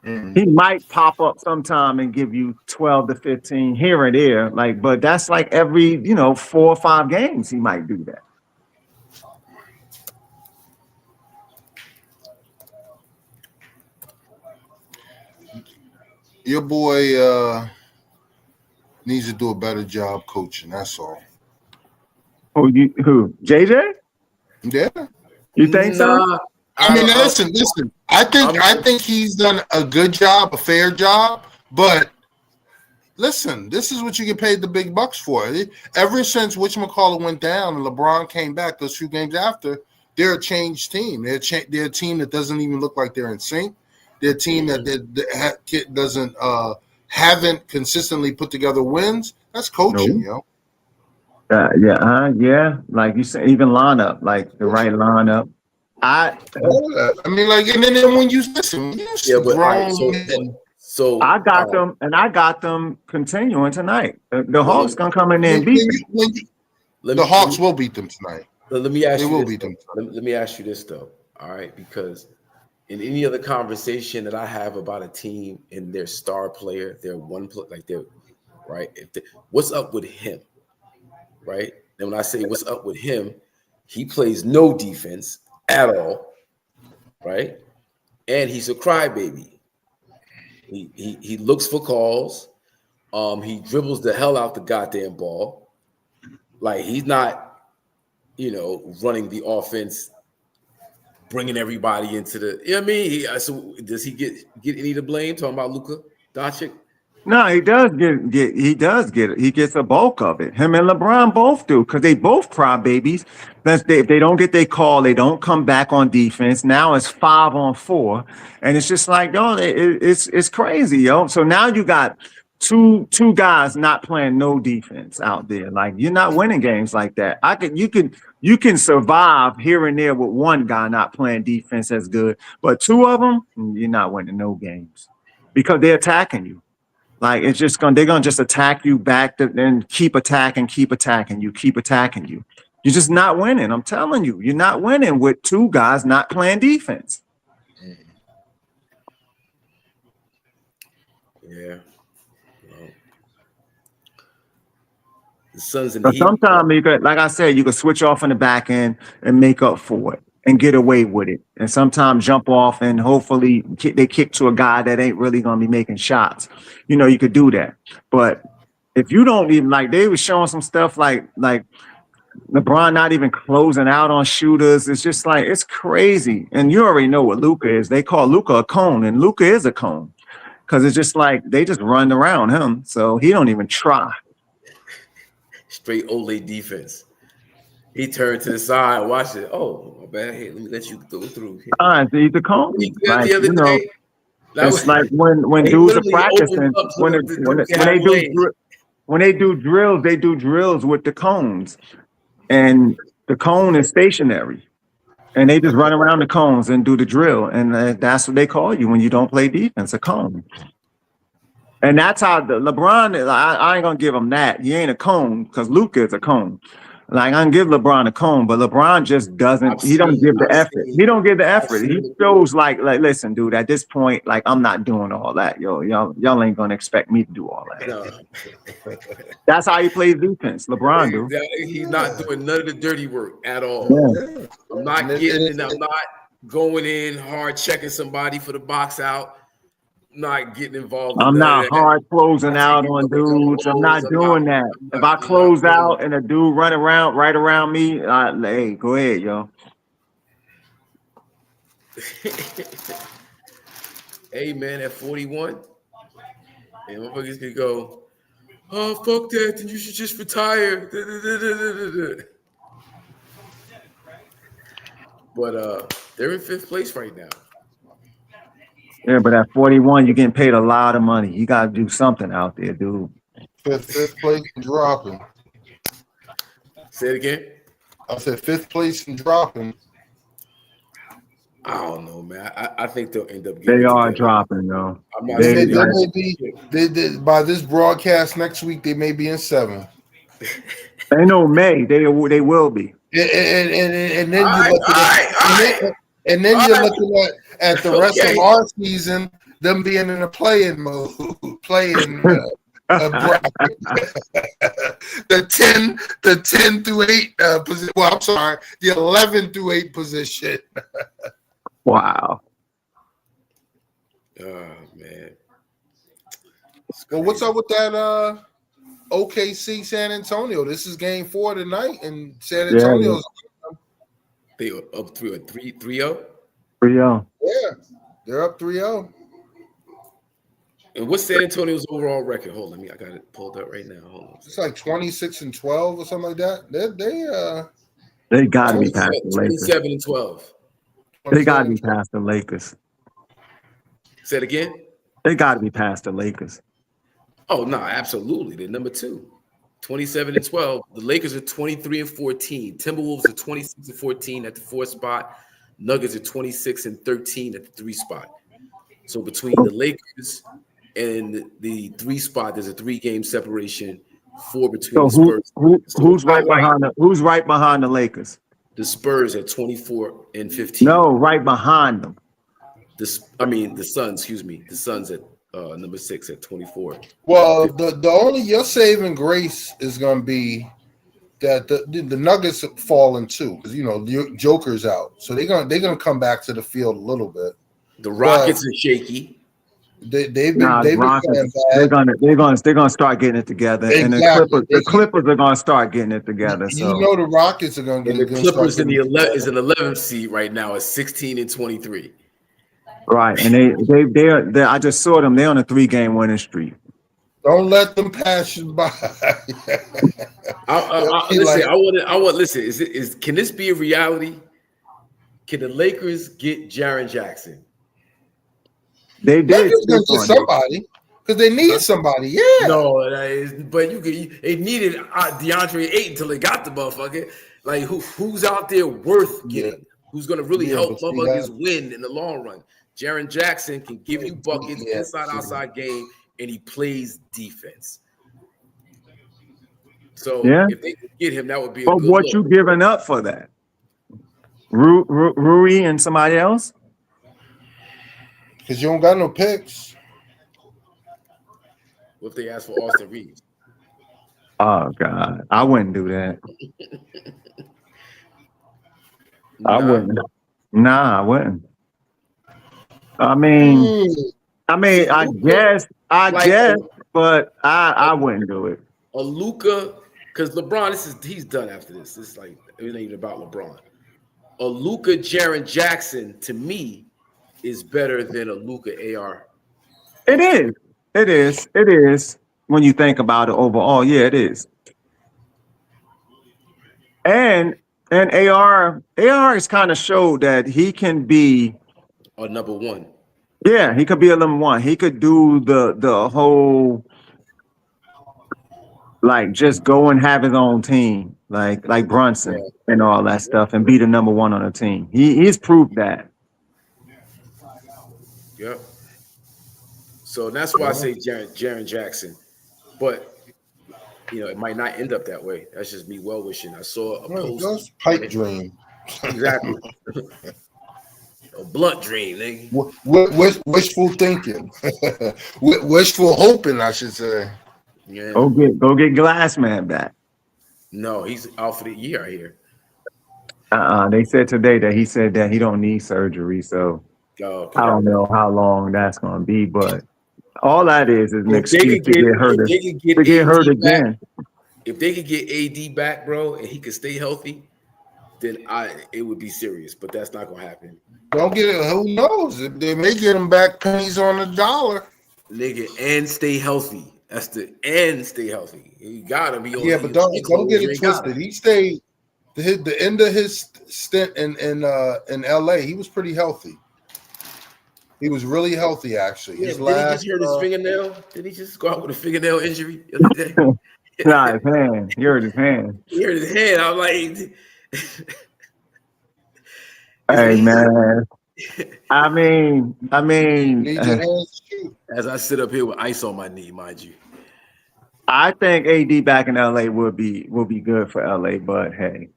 Mm-hmm. He might pop up sometime and give you 12 to 15 here and there, but that's like every 4 or 5 games he might do that. Your boy needs to do a better job coaching. That's all. Who? JJ? Yeah. You think so? I mean, listen. I think he's done a good job, a fair job. But listen, this is what you get paid the big bucks for. Ever since whatchamacallit went down and LeBron came back those few games after, they're a changed team. They're a team that doesn't even look like they're in sync. They're a team that doesn't haven't consistently put together wins. That's coaching, yo. Yeah. Like you said, even lineup, like the right lineup. I mean, like, and then when you listen, so I got them, and I got them continuing tonight. The Hawks gonna come in there and beat them. The Hawks will beat them tonight. Let me ask they you. Will this, beat them. Let me ask you this though. All right, because in any other conversation that I have about a team and their star player, their one play, like they're right. What's up with him? Right. And when I say what's up with him, he plays no defense at all. Right. And he's a crybaby. He looks for calls. He dribbles the hell out the goddamn ball. Like he's not, running the offense, bringing everybody into the. You know what I mean? So does he get any of the blame? Talking about Luka Doncic. No, he does get. He does get it. He gets a bulk of it. Him and LeBron both do because they both cry babies. If they don't get their call, they don't come back on defense. Now it's 5-on-4, and it's just like, it's crazy, yo. So now you got two guys not playing no defense out there. Like you're not winning games like that. You can survive here and there with one guy not playing defense as good, but two of them, you're not winning no games because they're attacking you. Like they're gonna just attack you back and keep attacking you. You're just not winning. I'm telling you, you're not winning with two guys not playing defense. Yeah. The Suns and the But Heat. sometimes you could, like I said, you could switch off in the back end and make up for it and get away with it. And sometimes jump off and hopefully they kick to a guy that ain't really gonna be making shots. You know, you could do that. But if you don't even like, they was showing some stuff like LeBron not even closing out on shooters. It's just like it's crazy. And you already know what Luka is. They call Luka a cone, and Luka is a cone because it's just like they just run around him, so he don't even try. Straight Ole defense. He turned to the side, watched it. Oh, my bad. Hey, let me let you go through. He's a cone. He did Like, the other you know, day. it's like when He dudes are literally practicing, opened up so that the dude can have lanes. when they do drills, they do drills with the cones, and the cone is stationary, and they just run around the cones and do the drill, and that's what they call you when you don't play defense, a cone. And that's how the LeBron is. I ain't gonna give him that. He ain't a cone because Luka is a cone. Like I can give LeBron a cone, but LeBron just doesn't. He don't give the effort. He don't give the effort. He shows like, listen, dude. At this point, like I'm not doing all that. Y'all ain't gonna expect me to do all that. No. That's how he plays defense. LeBron, dude. He's not doing none of the dirty work at all. Yeah. I'm not getting, I'm not going in hard checking somebody for the box out. Not getting involved. I'm not hard closing out on dudes. I'm not doing that. If I close out and a dude run around right around me, hey, go ahead, yo. Hey man, at 41, and motherfuckers can go, oh fuck that, then you should just retire. But they're in 5th place right now. Yeah, but at 41, you're getting paid a lot of money. You got to do something out there, dude. Fifth place and dropping. Say it again. I said 5th place and dropping. I don't know, man. I think they'll end up getting They are dropping, though. I'm not They may be by this broadcast next week. They may be in 7th. They know May. They will be. And then you're looking at, and then you're looking at the rest of our season, them being in a play-in mode, playing bracket. the 10 through 8 position. Well, I'm sorry, the 11 through 8 position. Wow. Oh man. Well, what's up with that OKC San Antonio? This is game 4 tonight, and San Antonio's they are up 3-0. 3-0. Yeah, they're up 3-0. And what's San Antonio's overall record? Hold on, I got it pulled up right now. Hold on. It's like 26-12 or something like that. They got to be past the Lakers. 27-12. They got to be past the Lakers. Say it again. They got to be past the Lakers. Oh no, absolutely. They're number 2. 27-12. The Lakers are 23-14. Timberwolves are 26-14 at the 4th spot. Nuggets are 26-13 at the 3 spot. So between the Lakers and the 3 spot, there's a 3-game separation. 4 between the Spurs. Who's right behind who's right behind the Lakers? The Spurs at 24-15. No, right behind them. The Suns. Excuse me. The Suns at number 6 at 24. Well, the only your saving grace is going to be that the Nuggets have fallen too, because Joker's out, so they're gonna come back to the field a little bit. The Rockets are shaky. They've been playing bad. They're gonna start getting it together, exactly. And the Clippers are gonna start getting it together. So the Rockets are gonna get the Clippers in the 11th seed right now at 16-23. Right, and they I just saw them. They're on a 3-game winning streak. Don't let them pass you by. Listen. Can this be a reality? Can the Lakers get Jaren Jackson? They did. Lakers gonna get somebody because they need somebody. Yeah. No, but they needed DeAndre Ayton until they got the motherfucker. Like who's out there worth getting? Yeah. Who's gonna really help motherfuckers win in the long run? Jaren Jackson can give you buckets, inside outside game. And he plays defense. So if they could get him, that would be a good what look. You giving up for that? Rui and somebody else? Because you don't got no picks. What if they ask for Austin Reeves? Oh God, I wouldn't do that. I Nah. wouldn't. Nah, I wouldn't. I mean, Mm, See, I Luka, like guess, but I wouldn't do it. a Luka, because LeBron, he's done after this. It's like it ain't even about LeBron. A Luka Jaren Jackson to me is better than a Luka AR. It is. It is. It is. When you think about it overall, yeah, it is. And AR has kind of showed that he can be, Or number one. yeah, he could be a number one. He could do the whole like just go and have his own team, like Yeah. Brunson and all that stuff, and be the number one on the team. He's proved that. Yep. So that's why I say Jaren Jackson. But it might not end up that way. That's just me well wishing. I saw a post. that's pipe dream. Exactly. A blunt dream, nigga. Wishful thinking, wishful hoping, I should say. Yeah. Go get Glassman back. No, he's out for the year, I hear. They said today that he said that he don't need surgery, so Oh, okay. I don't know how long that's going to be, but all that is an If they excuse could to get hurt. if they could get To get hurt AD back, again. if they could get AD back, bro, and he could stay healthy, then it would be serious. But that's not gonna happen. Don't get it. Who knows? They may get him back pennies on the dollar. Nigga, and stay healthy. That's and stay healthy. You gotta be on. Yeah, but don't get it twisted. He stayed the end of his stint in LA. He was pretty healthy. He was really healthy, actually. Yeah, did he just hurt his fingernail? Did he just go out with a fingernail injury the other day? Nah, his hand. He hurt his hand. He hurt his hand. I'm like, hey man. I mean, as I sit up here with ice on my knee, mind you. I think AD back in LA will be good for LA, but hey,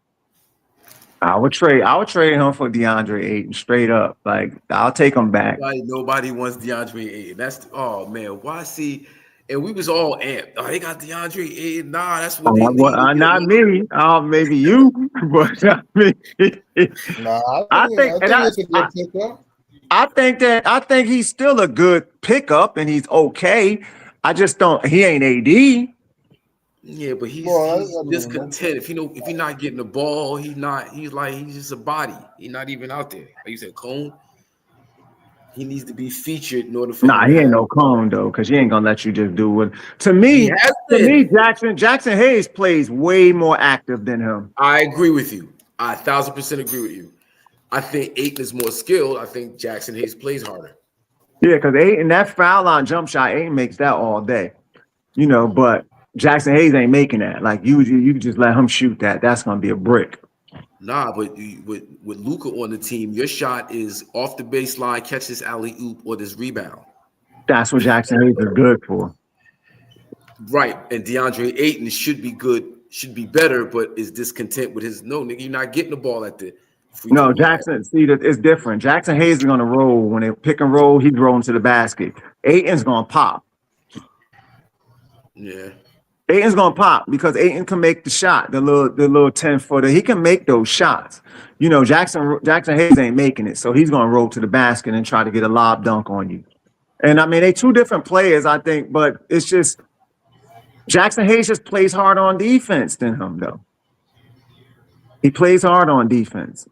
I would trade him for DeAndre Ayton straight up. Like I'll take him back. Nobody wants DeAndre Ayton. Oh man, why see? And we was all amped. Oh, they got DeAndre Ayton. Nah, that's what they need. Not me. Maybe you, but not me. Nah, I think it's a good pickup. I think he's still a good pickup, and he's okay. I just don't. He ain't AD. Yeah, but he's discontent. If you're not getting the ball, he's just a body. He's not even out there. Like you said, Cone. He needs to be featured in order for. Nah, he ain't no Cone though, because he ain't gonna let you just do it. To me, Jackson Hayes plays way more active than him. I agree with you. I 1,000% agree with you. I think Ayton is more skilled. I think Jackson Hayes plays harder. Yeah, because Ayton, that foul line jump shot, Ayton makes that all day. But Jackson Hayes ain't making that. Like you just let him shoot that. That's gonna be a brick. Nah, but with Luka on the team, your shot is off the baseline, catch this alley-oop or this rebound. That's what Jackson Hayes is good for. Right, and DeAndre Ayton should be better, but is discontent with his nigga, you're not getting the ball at the free throw line. Jackson, it's different. Jackson Hayes is gonna roll. When they pick and roll, he's rolling to the basket. Ayton's gonna pop. Yeah. Ayton's gonna pop because Ayton can make the shot, the little 10-footer. He can make those shots. Jackson Hayes ain't making it, so he's gonna roll to the basket and try to get a lob dunk on you. And I mean, they two different players, I think, but it's just Jackson Hayes just plays hard on defense than him, though. He plays hard on defense.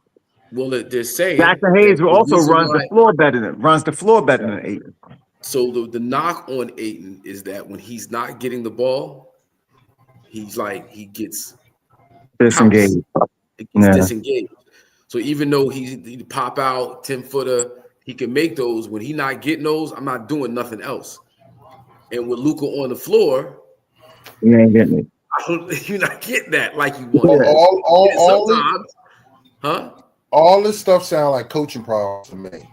Well, they're saying Jackson Hayes also runs the floor better than Ayton. So the knock on Ayton is that when he's not getting the ball, he gets disengaged. Disengaged. So even though he pop out 10-footer, he can make those. When he's not getting those, I'm not doing nothing else. And with Luka on the floor, you ain't getting it. You're not getting that like you want. Sometimes, all this stuff sounds like coaching problems to me.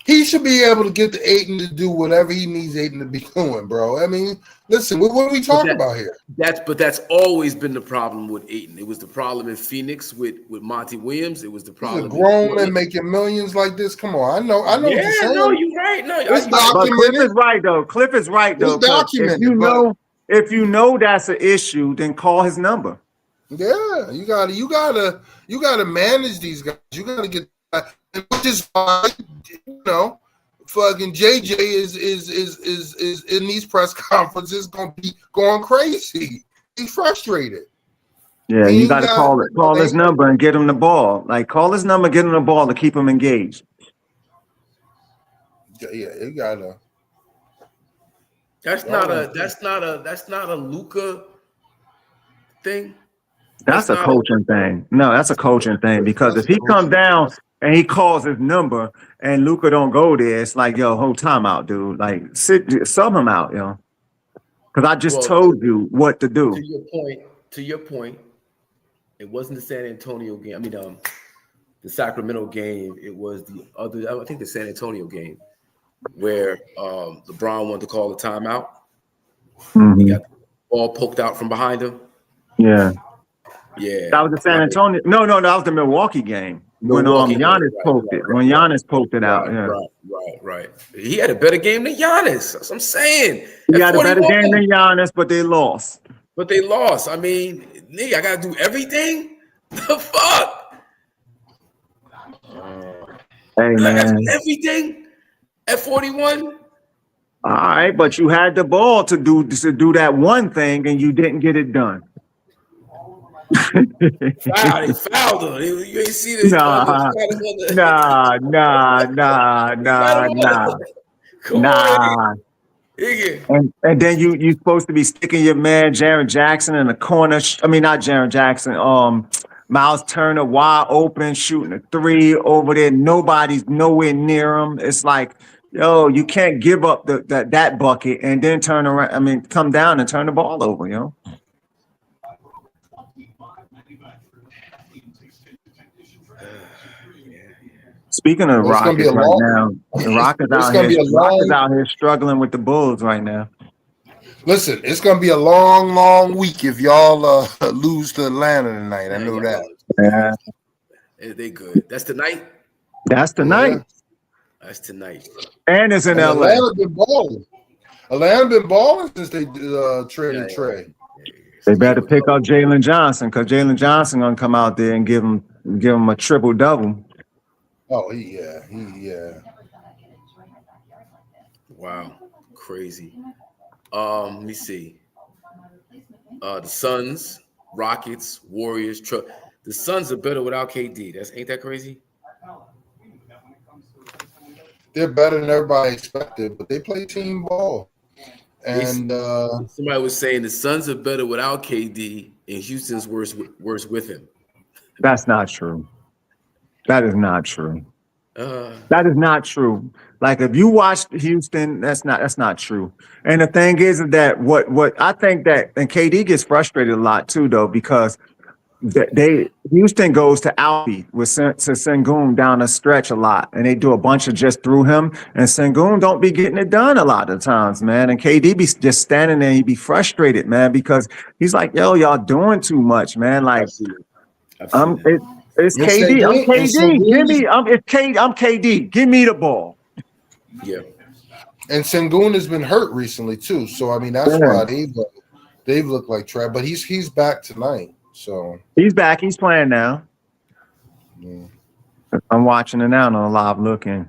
He should be able to get the Ayton to do whatever he needs Ayton to be doing, bro. I mean, listen, what are we talking about here? That's always been the problem with Ayton. It was the problem in Phoenix with Monty Williams. It was the problem. He's a grown man making millions like this. Come on, I know. Yeah, what you're saying. No, you're right. No, but Cliff is right though. Cliff is right though. if you know that's an issue, then call his number. Yeah, you gotta manage these guys. You gotta get, which is why, fucking JJ is in these press conferences gonna be going crazy. He's frustrated. Yeah, you got to call his number and get him the ball. Like, call his number, get him the ball to keep him engaged. Yeah, you gotta. That's not a Luka thing. That's a coaching thing. No, that's a coaching thing, because if he comes down and he calls his number and Luka don't go there, it's like, yo, hold time out, dude. Like, sub him out, yo. Because I just told you what to do. To your point, it wasn't the San Antonio game. I mean, the Sacramento game. It was the other. I think the San Antonio game where LeBron wanted to call a timeout. Mm-hmm. He got the ball poked out from behind him. Yeah. Yeah. That was the San Antonio. No, that was the Milwaukee game. When Giannis poked it. When Giannis poked it out. Yeah. Right. He had a better game than Giannis. That's what I'm saying. He had a better game than Giannis, but they lost. I mean, nigga, I gotta do everything. The fuck? Hey, man. I gotta do everything at 41. All right, but you had the ball to do that one thing, and you didn't get it done. They fouled him. You ain't see this. Nah. And then you supposed to be sticking your man Jaren Jackson in the corner. I mean, not Jaren Jackson. Miles Turner wide open, shooting a three over there. Nobody's nowhere near him. It's like, yo, you can't give up that bucket and then turn around. I mean, come down and turn the ball over, yo. Speaking of Rockets right now, the Rockets out here struggling with the Bulls right now. Listen, it's gonna be a long, long week if y'all lose to Atlanta tonight. I know that. Yeah, they good. That's tonight. That's tonight. That's tonight. And it's in LA. Atlanta been balling since they traded Trey. They better pick up Jalen Johnson, because Jalen Johnson gonna come out there and give him a triple double. Oh, yeah. Wow, crazy. Let me see. The Suns, Rockets, Warriors. The Suns are better without KD. Ain't that crazy? They're better than everybody expected, but they play team ball. And somebody was saying the Suns are better without KD, and Houston's worse with him. That's not true. That is not true. That is not true. Like, if you watched Houston, that's not true. And the thing is that what I think that, and KD gets frustrated a lot too, though, because Houston goes to Alfie with Sengun down a stretch a lot, and they do a bunch of just through him, and Sengun don't be getting it done a lot of times, man. And KD be just standing there, he be frustrated, man, because he's like, yo, y'all doing too much, man. Like, it's KD. I'm KD. I'm KD. Give me the ball. Yeah. And Sengun has been hurt recently too, so I mean that's why they've looked like trash. But he's back tonight, so he's back. He's playing now. Yeah. I'm watching it now on live looking.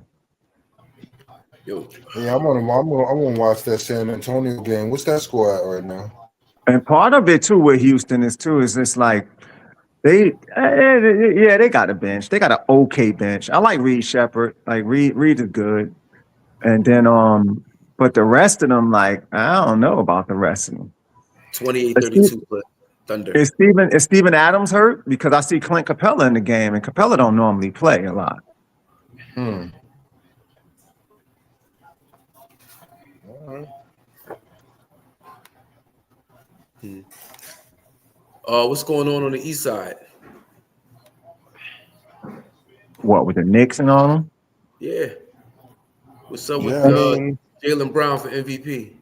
Yo. Yeah, I'm gonna watch that San Antonio game. What's that score at right now? And part of it too with Houston is just like, they got a bench. They got an okay bench. I like Reed Shepherd. Like, Reed is good. And then but the rest of them, like, I don't know about the rest of them. 28-32 for Thunder. Is Steven Adams hurt? Because I see Clint Capella in the game, and Capella don't normally play a lot. All right. What's going on the east side? What, with the Knicks and all them? Yeah. What's up with Jaylen Brown for MVP?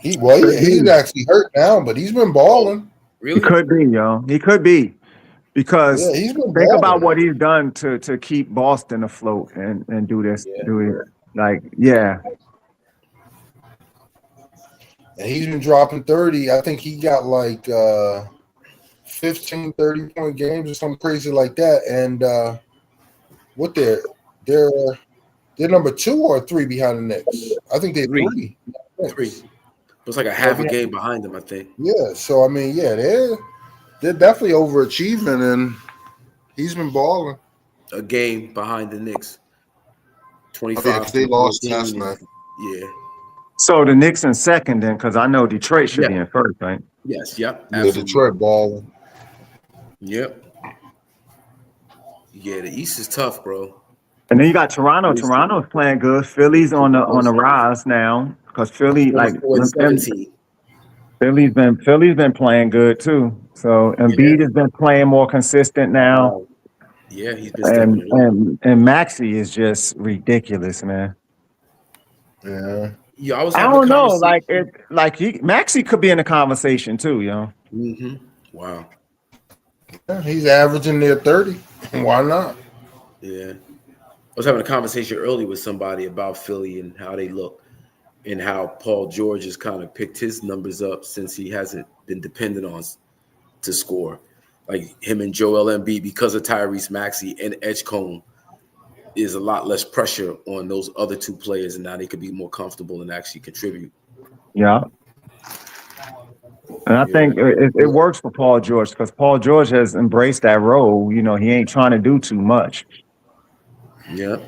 He's actually hurt now, but he's been balling. Really? He could be, yo. He could be. Because he's been think balling. about what he's done to keep Boston afloat and do this. Yeah. Do it. Like, yeah. And he's been dropping 30. I think he got like 15, 30-point games or something crazy like that. And what they're number 2 or 3 behind the Knicks. I think they're 3. 3. It's like a half a game behind them, I think. Yeah. So I mean, yeah, they're definitely overachieving, and he's been balling. A game behind the Knicks. 25. Yeah, they lost last night. Yeah. So the Knicks in second then, because I know Detroit should be in first, right? Yes. Yep. Yeah, Detroit balling. Yep. Yeah, the East is tough, bro. And then you got Toronto. Toronto's playing good. Philly's on the rise now because Philly Philly's been playing good too. So Embiid has been playing more consistent now. Yeah, he's been stepping it up. And Maxey is just ridiculous, man. Yeah. Yeah, I don't know. Maxey could be in the conversation too, yo. Mm-hmm. Wow. Yeah, he's averaging near 30. Why not? Yeah. I was having a conversation earlier with somebody about Philly and how they look and how Paul George has kind of picked his numbers up since he hasn't been dependent on to score. Like him and Joel Embiid, because of Tyrese Maxey and Edgecombe, is a lot less pressure on those other 2 players, and now they could be more comfortable and actually contribute. Yeah. And I think it works for Paul George because Paul George has embraced that role. You know, he ain't trying to do too much. Yeah.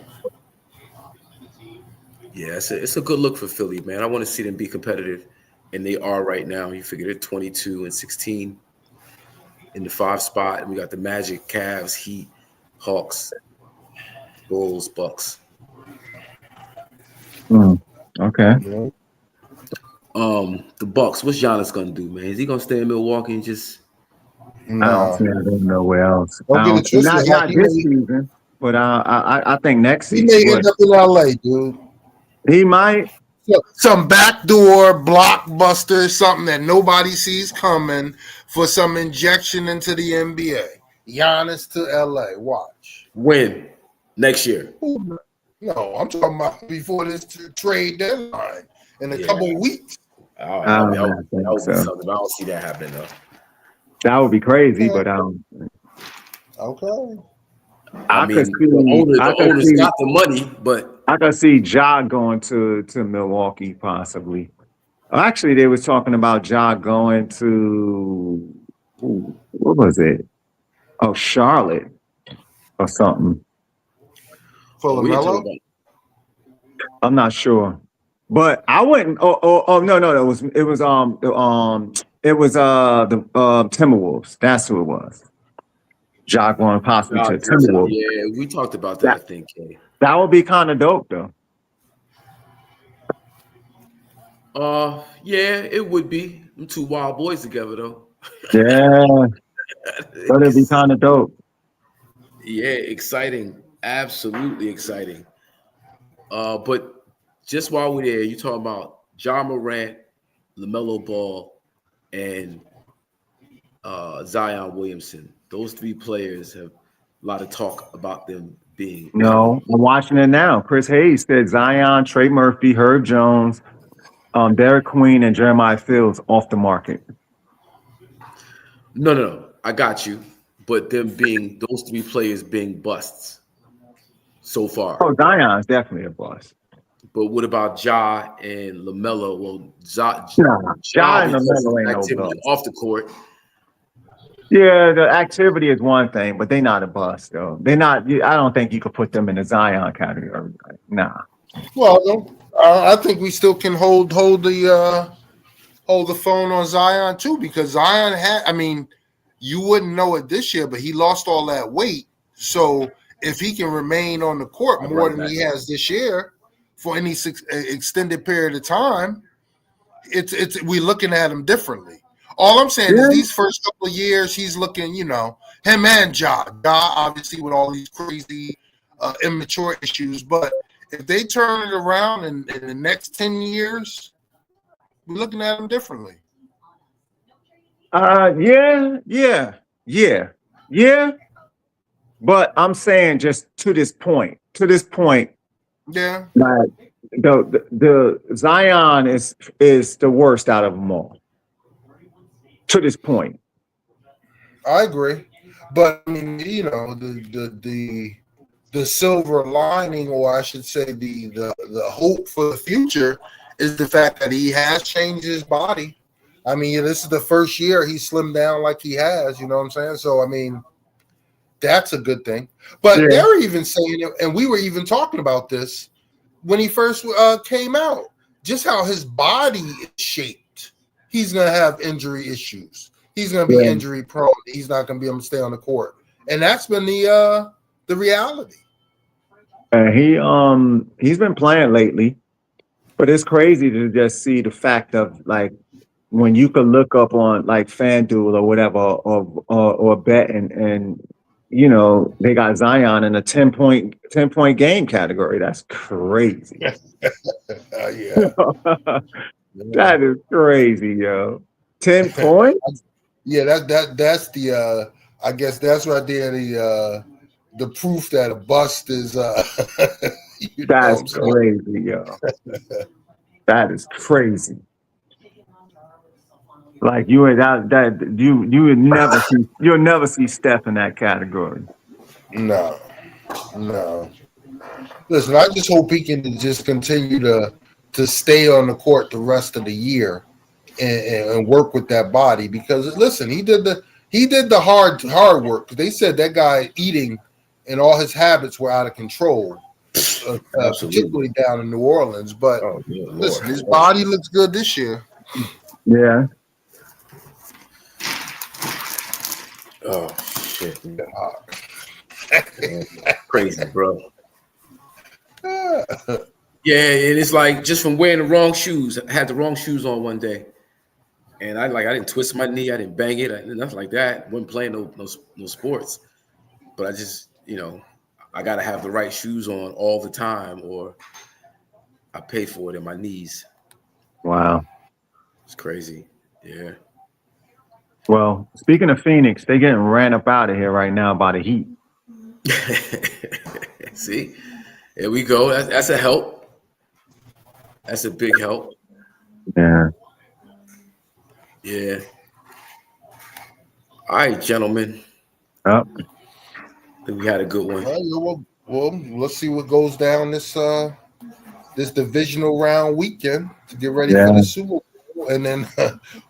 Yeah, it's a good look for Philly, man. I want to see them be competitive, and they are right now. You figure they're 22-16 in the 5 spot, and we got the Magic, Cavs, Heat, Hawks, Bulls, Bucks. Okay. Yeah. The Bucks. What's Giannis gonna do, man? Is he gonna stay in Milwaukee and just? No. I don't see him nowhere else. Don't get it twisted. Not this season, but I think next He season. may end up in LA, dude. He might. Some backdoor blockbuster, something that nobody sees coming for some injection into the NBA. Giannis to LA. Watch. When? Next year? No, I'm talking about before this trade deadline in a couple of weeks. I don't see that happening though. That would be crazy, but okay. I mean, the owners got the money, but I could see Ja going to Milwaukee possibly. Actually, they was talking about Ja going to what was it? Oh, Charlotte or something. For LaMelo? I'm not sure, but I wouldn't. Oh no, it was the Timberwolves. That's who it was. Ja going possibly to Timberwolves. Yeah, we talked about that. I think that would be kind of dope, though. Yeah, it would be. Them 2 wild boys together, though. Yeah, but it'd be kind of dope. Yeah, exciting. Absolutely exciting. But just while we're there, you talking about Ja Morant, LaMelo Ball, and Zion Williamson. Those 3 players have a lot of talk about them being. No, I'm watching it now. Chris Hayes said Zion, Trey Murphy, Herb Jones, Derek Queen, and Jeremiah Fields off the market. No, I got you. But them being those 3 players being busts so far. Oh, Zion's definitely a bust. But what about Ja and LaMelo? Well, Ja and LaMelo ain't no bust. Off the court. Yeah, the activity is one thing, but they're not a bust, though. They're not. I don't think you could put them in the Zion category. Nah. Well, I think we still can hold the phone on Zion too, because Zion had. I mean, you wouldn't know it this year, but he lost all that weight. So if he can remain on the court more than he has this year for any extended period of time, it's we're looking at him differently. All I'm saying is these first couple of years, he's looking, him and Ja obviously with all these crazy immature issues. But if they turn it around in the next 10 years, we're looking at him differently. Yeah. But I'm saying just to this point, Yeah, Like the Zion is the worst out of them all to this point. I agree. But I mean, the silver lining, or I should say, the hope for the future is the fact that he has changed his body. I mean, this is the first year he slimmed down like he has. You know what I'm saying? So I mean, that's a good thing. But Yeah. they're even saying it, and we were even talking about this when he first came out, just how his body is shaped. He's going to have injury issues. He's going to be Yeah. injury prone. He's not going to be able to stay on the court, and that's been the reality. And he's been playing lately, but it's crazy to just see the fact of like when you could look up on like FanDuel or whatever or bet and you know they got Zion in a 10 point game category. That's crazy. Yeah. That is crazy, yo. 10 points? Yeah, that's the I guess that's right there the proof that a bust is you know what That's I'm saying? crazy, yo. That is crazy. Like you would you would never see you'll never see Steph in that category. No. Listen, I just hope he can just continue to stay on the court the rest of the year and work with that body because listen, he did the hard work. They said that guy eating and all his habits were out of control, particularly down in New Orleans. But listen, his body looks good this year. Yeah. Oh shit! Crazy, bro. Yeah, and it's like just from wearing the wrong shoes. I had the wrong shoes on one day, and I didn't twist my knee, I didn't bang it, nothing like that. Wasn't playing no sports, but I just I gotta have the right shoes on all the time, or I pay for it in my knees. Wow. It's crazy. Yeah. Well, speaking of Phoenix, they getting ran up out of here right now by the Heat. See, there we go. That's a help. That's a big help. Yeah. Yeah. All right, gentlemen. Yep. I think we had a good one. Well, let's see what goes down this divisional round weekend to get ready for the Super Bowl. And then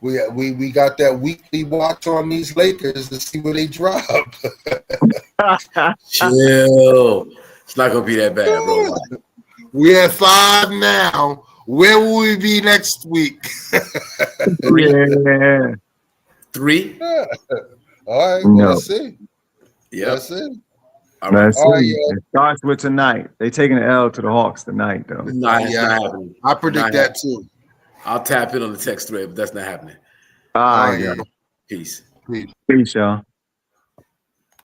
we got that weekly watch on these Lakers to see where they drop. Chill. It's not gonna be that bad, bro. We're at 5 now. Where will we be next week? 3. Yeah. 3. All right, No. let's see. Yeah. Let's see. All right. Let's see. It starts with tonight. They taking the L to the Hawks tonight, though. Not happening. I predict that too. I'll tap it on the text thread, but that's not happening. All right, yeah. Peace. Peace, y'all.